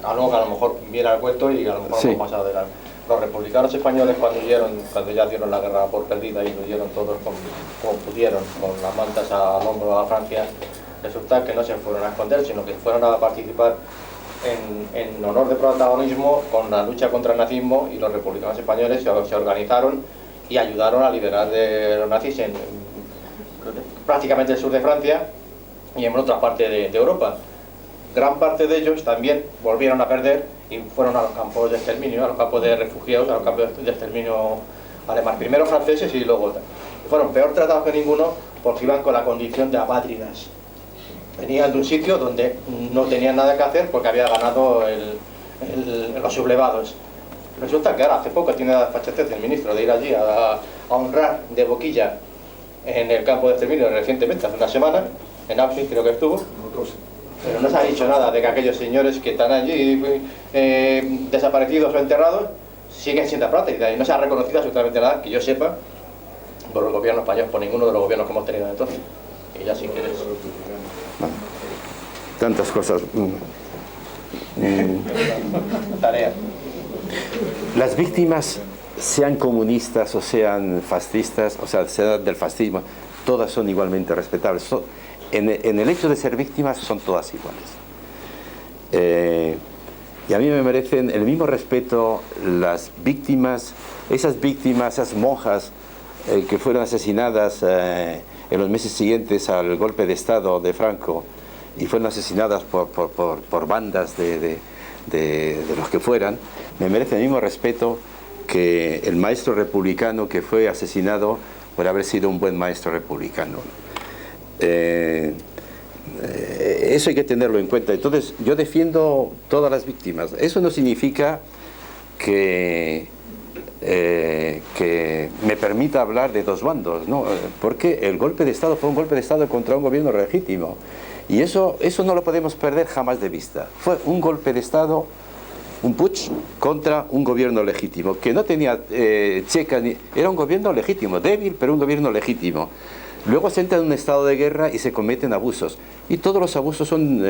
algo que a lo mejor viene al cuento y a lo mejor Sí. más adelante. Los republicanos españoles cuando ya dieron la guerra por perdida y huyeron todos como pudieron, con las mantas al hombro a Francia, resulta que no se fueron a esconder, sino que fueron a participar en honor de protagonismo con la lucha contra el nazismo, y los republicanos españoles se organizaron y ayudaron a liberar de los nazis en prácticamente el sur de Francia y en otra parte de Europa. Gran parte de ellos también volvieron a perder y fueron a los campos de exterminio, a los campos de refugiados, a los campos de exterminio alemanes, primero franceses y luego otros. Fueron peor tratados que ninguno porque iban con la condición de apátridas. Venían de un sitio donde no tenían nada que hacer porque había ganado los sublevados. Resulta que ahora, hace poco, tiene la fachetez el ministro de ir allí a honrar de boquilla en el campo de exterminio recientemente, hace una semana, en Auschwitz creo que estuvo, pero no se ha dicho nada de que aquellos señores que están allí desaparecidos o enterrados siguen siendo apátridas y no se ha reconocido absolutamente nada, que yo sepa, por el gobierno español, por ninguno de los gobiernos que hemos tenido entonces. Y ya si quieres... Tantas cosas. Tarea. Las víctimas, sean comunistas o sean fascistas, o sea, sean del fascismo, todas son igualmente respetables. En el hecho de ser víctimas son todas iguales. Y a mí me merecen el mismo respeto las víctimas, esas monjas que fueron asesinadas en los meses siguientes al golpe de Estado de Franco y fueron asesinadas por bandas de los que fueran, me merecen el mismo respeto que el maestro republicano que fue asesinado por haber sido un buen maestro republicano. Eso hay que tenerlo en cuenta. Entonces yo defiendo todas las víctimas. Eso no significa que me permita hablar de dos bandos, ¿no? Porque el golpe de Estado fue un golpe de Estado contra un gobierno legítimo y eso no lo podemos perder jamás de vista. Fue un golpe de Estado, un putsch contra un gobierno legítimo que no tenía checa, era un gobierno legítimo, débil, pero un gobierno legítimo. Luego se entra en un estado de guerra y se cometen abusos, y todos los abusos son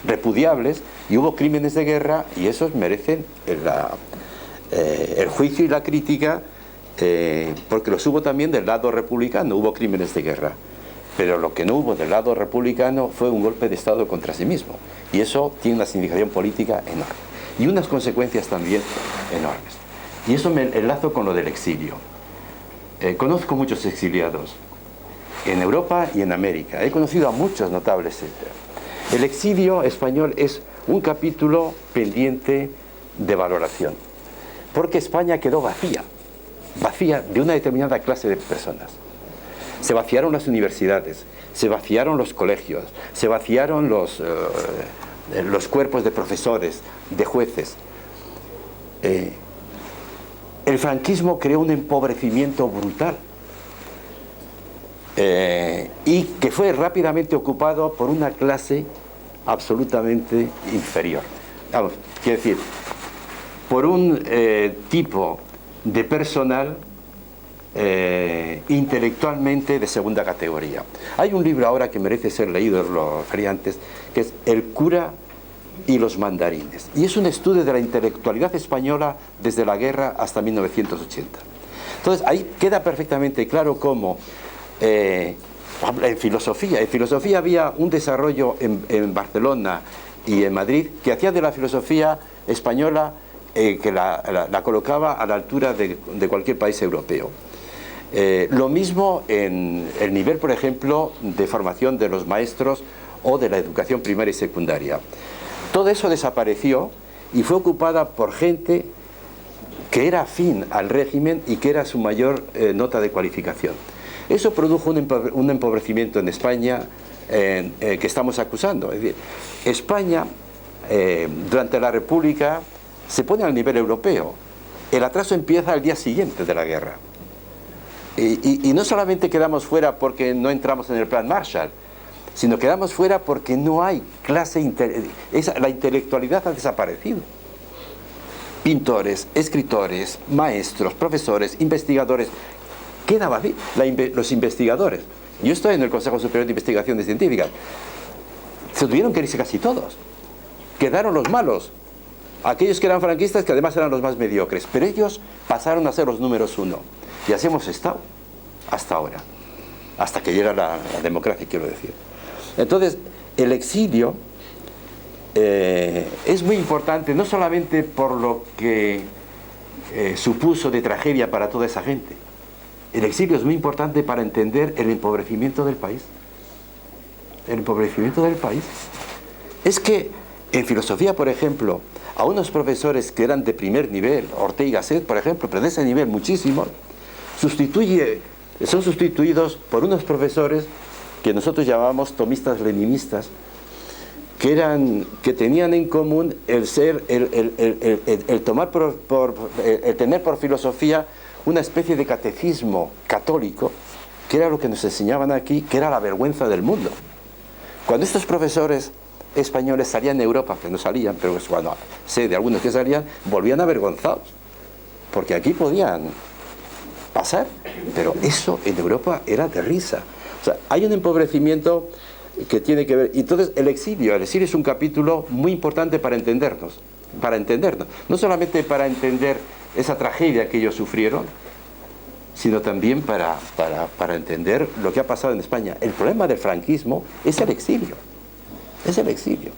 repudiables, y hubo crímenes de guerra y esos merecen el juicio y la crítica, porque los hubo también del lado republicano, hubo crímenes de guerra, pero lo que no hubo del lado republicano fue un golpe de Estado contra sí mismo, y eso tiene una significación política enorme y unas consecuencias también enormes. Y eso me enlazo con lo del exilio. Conozco muchos exiliados en Europa y en América, he conocido a muchos notables, etc. El exilio español es un capítulo pendiente de valoración, porque España quedó vacía de una determinada clase de personas. Se vaciaron las universidades, se vaciaron los colegios, se vaciaron los cuerpos de profesores, de jueces. El franquismo creó un empobrecimiento brutal y que fue rápidamente ocupado por una clase absolutamente inferior. Vamos, quiero decir, por un tipo de personal intelectualmente de segunda categoría. Hay un libro ahora que merece ser leído, lo referí antes, que es El cura y los mandarines, y es un estudio de la intelectualidad española desde la guerra hasta 1980. Entonces ahí queda perfectamente claro cómo en filosofía había un desarrollo en Barcelona y en Madrid que hacía de la filosofía española que la colocaba a la altura de cualquier país europeo. Lo mismo en el nivel, por ejemplo, de formación de los maestros o de la educación primaria y secundaria. Todo eso desapareció y fue ocupada por gente que era afín al régimen y que era su mayor nota de cualificación. Eso produjo un empobrecimiento en España que estamos acusando. Es decir, España, durante la República, se pone al nivel europeo. El atraso empieza al día siguiente de la guerra. Y no solamente quedamos fuera porque no entramos en el plan Marshall, sino quedamos fuera porque no hay clase, la intelectualidad ha desaparecido. Pintores, escritores, maestros, profesores, investigadores, quedaba los investigadores. Yo estoy en el Consejo Superior de Investigaciones Científicas. Se tuvieron que irse casi todos. Quedaron los malos, aquellos que eran franquistas, que además eran los más mediocres, pero ellos pasaron a ser los números uno. Y así hemos estado hasta ahora, hasta que llega la democracia, quiero decir. Entonces, el exilio es muy importante, no solamente por lo que supuso de tragedia para toda esa gente. El exilio es muy importante para entender el empobrecimiento del país. El empobrecimiento del país. Es que en filosofía, por ejemplo, a unos profesores que eran de primer nivel, Ortega y Gasset, por ejemplo, pero de ese nivel muchísimo, son sustituidos por unos profesores que nosotros llamábamos tomistas leninistas, que tenían en común el tener por filosofía una especie de catecismo católico, que era lo que nos enseñaban aquí, que era la vergüenza del mundo. Cuando estos profesores españoles salían de Europa, que no salían, pero cuando sé de algunos que salían, volvían avergonzados, porque aquí podían pasar, pero eso en Europa era de risa. O sea, hay un empobrecimiento que tiene que ver. Y entonces el exilio es un capítulo muy importante para entendernos, no solamente para entender esa tragedia que ellos sufrieron, sino también para entender lo que ha pasado en España. El problema del franquismo es el exilio. Es el exilio.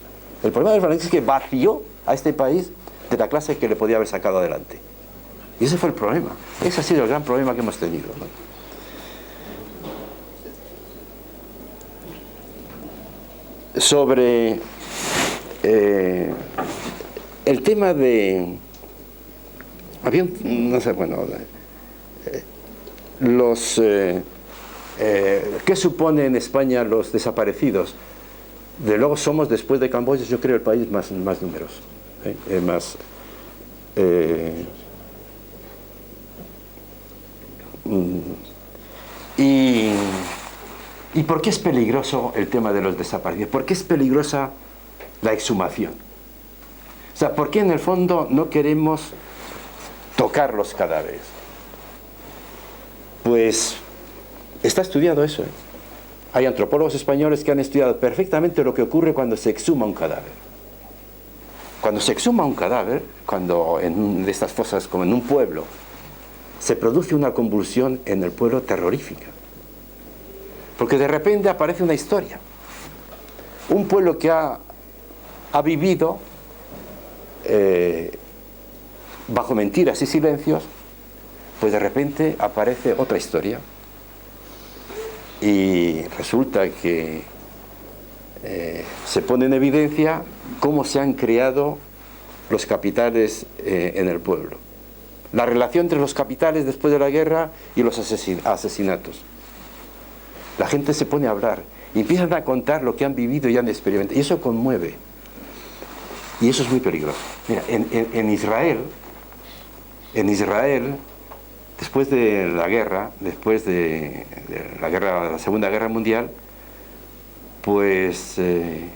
El problema del franquismo es que vació a este país de la clase que le podía haber sacado adelante. Y ese fue el problema. Ese ha sido el gran problema que hemos tenido, ¿no? Sobre el tema de... Había no sé, bueno... ¿qué supone en España los desaparecidos? De luego somos, después de Camboya, yo creo, el país más numeroso, ¿Y por qué es peligroso el tema de los desaparecidos? ¿Por qué es peligrosa la exhumación? O sea, ¿por qué en el fondo no queremos tocar los cadáveres? Pues está estudiado eso, ¿eh? Hay antropólogos españoles que han estudiado perfectamente lo que ocurre cuando se exhuma un cadáver. Cuando se exhuma un cadáver, cuando de estas fosas, como en un pueblo, se produce una convulsión en el pueblo terrorífica. Porque de repente aparece una historia. Un pueblo que ha vivido bajo mentiras y silencios, pues de repente aparece otra historia. Y resulta que se pone en evidencia cómo se han creado los capitales en el pueblo. La relación entre los capitales después de la guerra y los asesinatos. la gente se pone a hablar y empiezan a contar lo que han vivido y han experimentado, y eso conmueve, y eso es muy peligroso. Mira, en Israel, después de la guerra, de la Segunda Guerra Mundial, pues el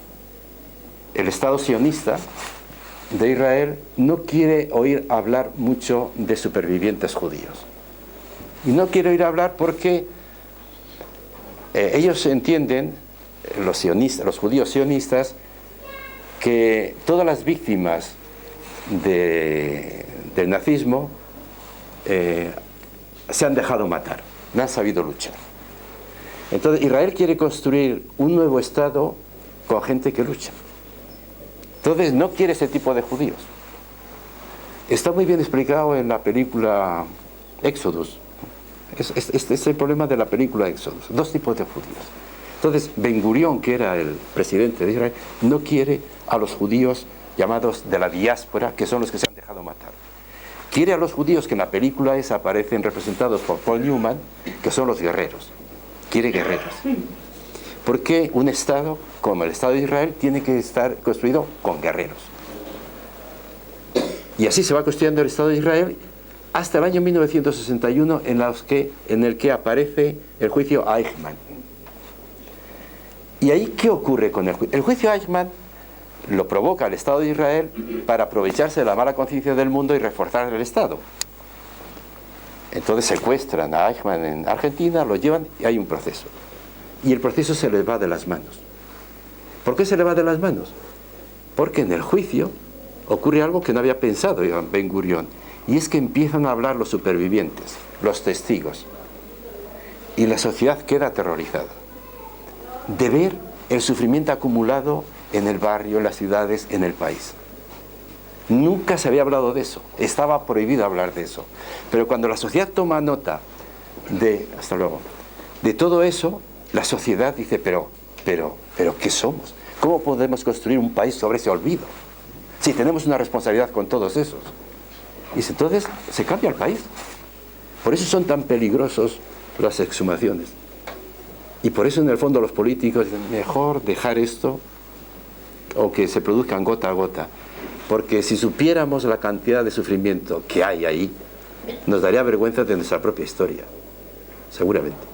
Estado sionista de Israel no quiere oír hablar mucho de supervivientes judíos. Y no quiere oír hablar porque ellos entienden, los judíos sionistas, que todas las víctimas del nazismo se han dejado matar, no han sabido luchar. Entonces Israel quiere construir un nuevo Estado con gente que lucha. Entonces no quiere ese tipo de judíos. Está muy bien explicado en la película Éxodus. Este es el problema de la película Éxodus. Dos tipos de judíos. Entonces Ben Gurión, que era el presidente de Israel, no quiere a los judíos llamados de la diáspora, que son los que se han dejado matar. Quiere a los judíos que en la película esa aparecen representados por Paul Newman, que son los guerreros. Quiere guerreros. Porque un Estado como el Estado de Israel tiene que estar construido con guerreros. Y así se va construyendo el Estado de Israel hasta el año 1961, en el que aparece el juicio Eichmann. ¿Y ahí qué ocurre con el juicio? El juicio Eichmann lo provoca el Estado de Israel para aprovecharse de la mala conciencia del mundo y reforzar el Estado. Entonces secuestran a Eichmann en Argentina, lo llevan y hay un proceso. Y el proceso se les va de las manos. ¿Por qué se le va de las manos? Porque en el juicio ocurre algo que no había pensado Ben Gurión, y es que empiezan a hablar los supervivientes, los testigos, y la sociedad queda aterrorizada de ver el sufrimiento acumulado en el barrio, en las ciudades, en el país. Nunca se había hablado de eso, estaba prohibido hablar de eso, pero cuando la sociedad toma nota de todo eso, la sociedad dice, pero ¿qué somos? ¿Cómo podemos construir un país sobre ese olvido? Si tenemos una responsabilidad con todos esos. Y entonces se cambia el país. Por eso son tan peligrosos las exhumaciones. Y por eso en el fondo los políticos dicen, mejor dejar esto o que se produzcan gota a gota. Porque si supiéramos la cantidad de sufrimiento que hay ahí, nos daría vergüenza de nuestra propia historia. Seguramente.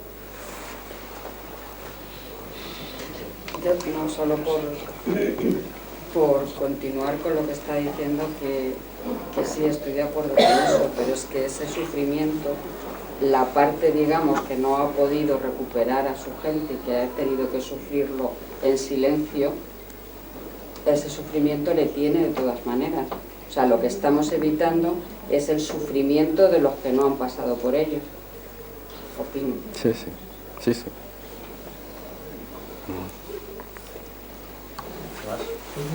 Yo no solo por continuar con lo que está diciendo, que sí estoy de acuerdo con eso, pero es que ese sufrimiento, la parte, digamos, que no ha podido recuperar a su gente y que ha tenido que sufrirlo en silencio, ese sufrimiento le tiene de todas maneras. O sea, lo que estamos evitando es el sufrimiento de los que no han pasado por ello. Opino. Sí.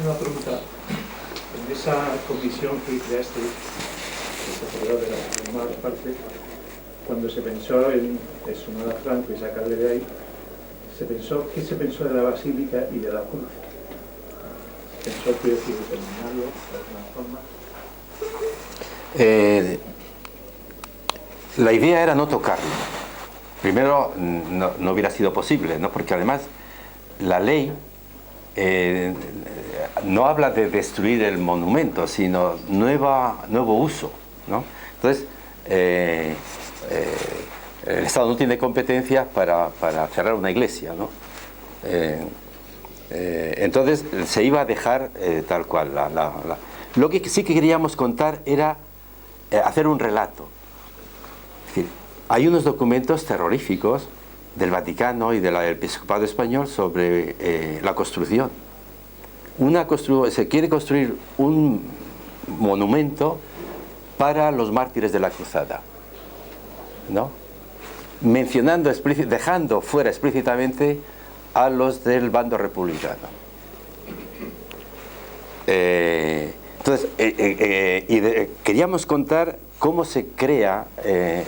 Una pregunta. En esa comisión que creaste, que se acordó de la primera parte, cuando se pensó en exhumar a Franco y sacarle de ahí, ¿qué se pensó de la Basílica y de la cruz? ¿Se pensó, quiero decir, terminarlo de alguna forma? La idea era no tocarlo. Primero, no hubiera sido posible, ¿no? Porque además la ley no habla de destruir el monumento, sino nuevo uso, ¿no? Entonces, el Estado no tiene competencia para cerrar una iglesia, ¿no? Entonces se iba a dejar tal cual. Lo que sí que queríamos contar era hacer un relato. Es decir, hay unos documentos terroríficos del Vaticano y del Episcopado español sobre la construcción. Se quiere construir un monumento para los mártires de la Cruzada, ¿no? Dejando fuera explícitamente a los del bando republicano. Entonces, queríamos contar cómo se crea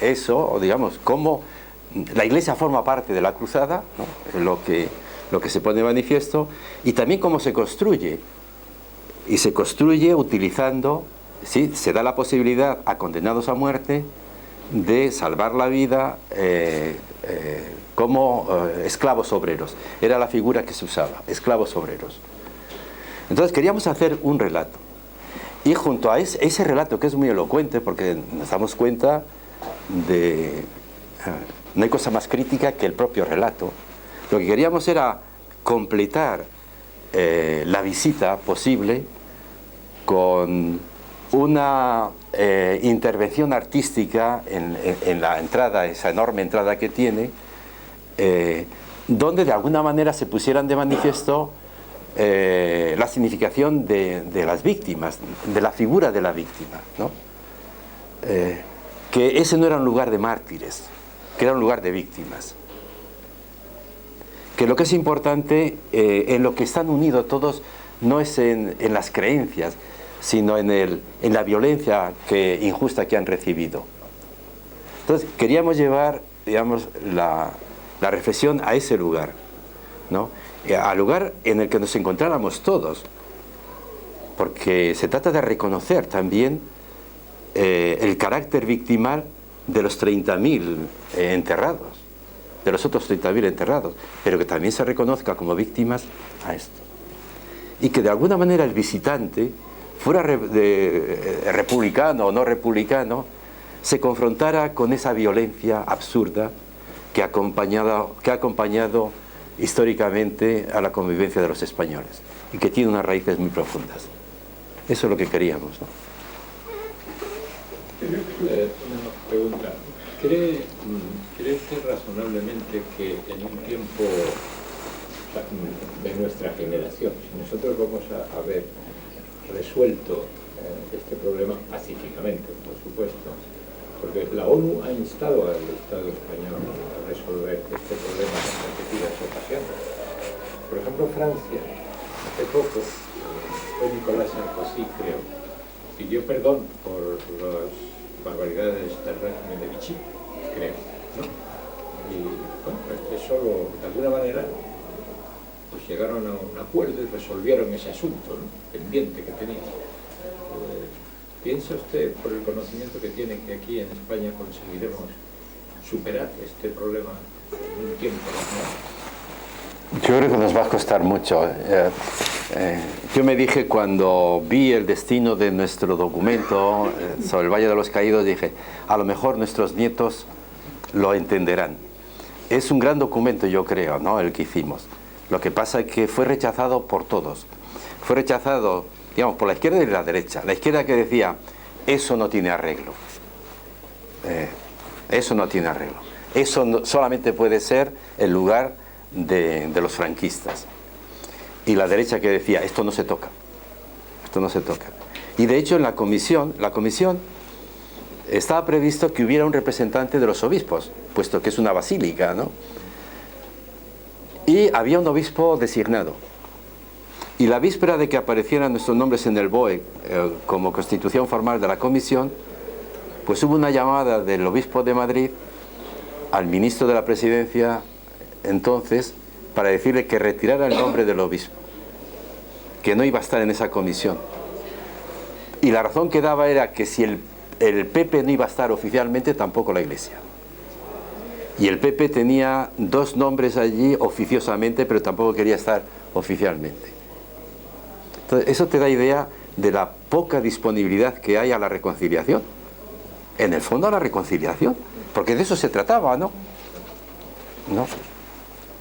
eso, o digamos, cómo la Iglesia forma parte de la Cruzada, ¿no? lo que se pone de manifiesto, y también cómo se construye. Y se construye utilizando, ¿sí? Se da la posibilidad a condenados a muerte de salvar la vida como esclavos obreros. Era la figura que se usaba, esclavos obreros. Entonces queríamos hacer un relato. Y junto a ese relato, que es muy elocuente, porque nos damos cuenta de... no hay cosa más crítica que el propio relato. Lo que queríamos era completar la visita posible con una intervención artística en la entrada, esa enorme entrada que tiene, donde de alguna manera se pusieran de manifiesto la significación de las víctimas, de la figura de la víctima, ¿no? Que ese no era un lugar de mártires, que era un lugar de víctimas. Que lo que es importante, en lo que están unidos todos, no es en las creencias, sino en la violencia injusta que han recibido. Entonces, queríamos llevar, digamos, la reflexión a ese lugar, ¿no? Al lugar en el que nos encontráramos todos, porque se trata de reconocer también el carácter victimal de los 30.000 enterrados, de los otros 30.000 enterrados, pero que también se reconozca como víctimas a esto. Y que de alguna manera el visitante, fuera republicano o no republicano, se confrontara con esa violencia absurda que ha acompañado históricamente a la convivencia de los españoles y que tiene unas raíces muy profundas. Eso es lo que queríamos, ¿no? Una pregunta. ¿Cree usted razonablemente que en un tiempo, o sea, de nuestra generación, si nosotros vamos a haber resuelto este problema pacíficamente, por supuesto, porque la ONU ha instado al Estado español a resolver este problema en repetidas ocasiones? Por ejemplo, Francia, hace poco, fue Nicolás Sarkozy, creo, pidió perdón por las barbaridades del régimen de Vichy, creo, ¿no? Y bueno, eso de alguna manera pues llegaron a un acuerdo y resolvieron ese asunto, ¿no?, pendiente que tenían. ¿Piensa usted, por el conocimiento que tiene, que aquí en España conseguiremos superar este problema en un tiempo razonable? Yo creo que nos va a costar mucho. Yo me dije, cuando vi el destino de nuestro documento sobre el Valle de los Caídos, dije, a lo mejor nuestros nietos lo entenderán. Es un gran documento, yo creo, ¿no?, el que hicimos. Lo que pasa es que fue rechazado por todos. Fue rechazado, digamos, por la izquierda y la derecha. La izquierda que decía, eso no tiene arreglo. Eso no tiene arreglo. Eso solamente puede ser el lugar de los franquistas. Y la derecha que decía, esto no se toca. Esto no se toca. Y de hecho en la comisión estaba previsto que hubiera un representante de los obispos, puesto que es una basílica, ¿no? Y había un obispo designado. Y la víspera de que aparecieran nuestros nombres en el BOE como constitución formal de la comisión, pues hubo una llamada del obispo de Madrid al ministro de la presidencia entonces, para decirle que retirara el nombre del obispo, que no iba a estar en esa comisión. Y la razón que daba era que si el PP no iba a estar oficialmente, tampoco la Iglesia. Y el PP tenía 2 nombres allí oficiosamente, pero tampoco quería estar oficialmente. Entonces, eso te da idea de la poca disponibilidad que hay a la reconciliación. En el fondo, a la reconciliación, porque de eso se trataba, ¿no? ¿No?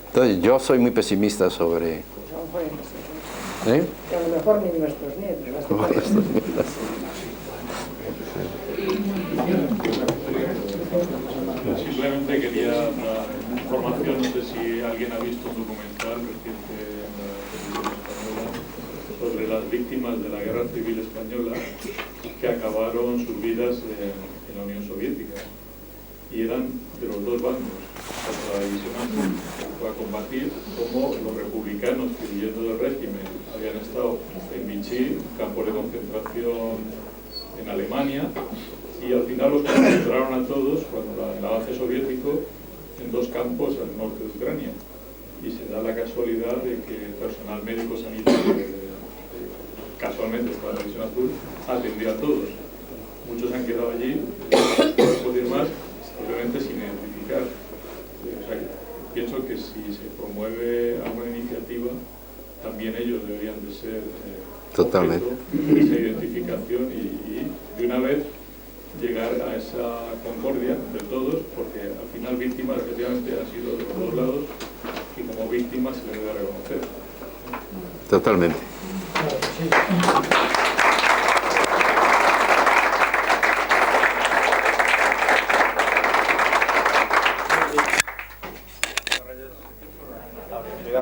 Entonces, yo soy muy pesimista sobre... Que a lo mejor ni nuestros nietos. Simplemente quería dar información, no sé si alguien ha visto un documental reciente en la televisión española sobre las víctimas de la Guerra Civil Española que acabaron sus vidas en la Unión Soviética. Y eran de los 2 bandos, tanto la división azul fue a combatir, como los republicanos que, huyendo del régimen, habían estado en Vichy, campo de concentración en Alemania, y al final los concentraron a todos, cuando el avance soviético, en 2 campos al norte de Ucrania. Y se da la casualidad de que el personal médico sanitario, casualmente estaba en la división azul, atendió a todos. Muchos han quedado allí, no puedo decir más, obviamente sin identificar. O sea, pienso que si se promueve alguna iniciativa, también ellos deberían de ser Totalmente. objeto de esa identificación y de una vez llegar a esa concordia de todos, porque al final víctimas efectivamente han sido de los dos lados y como víctimas se les debe reconocer. Totalmente. Claro, sí.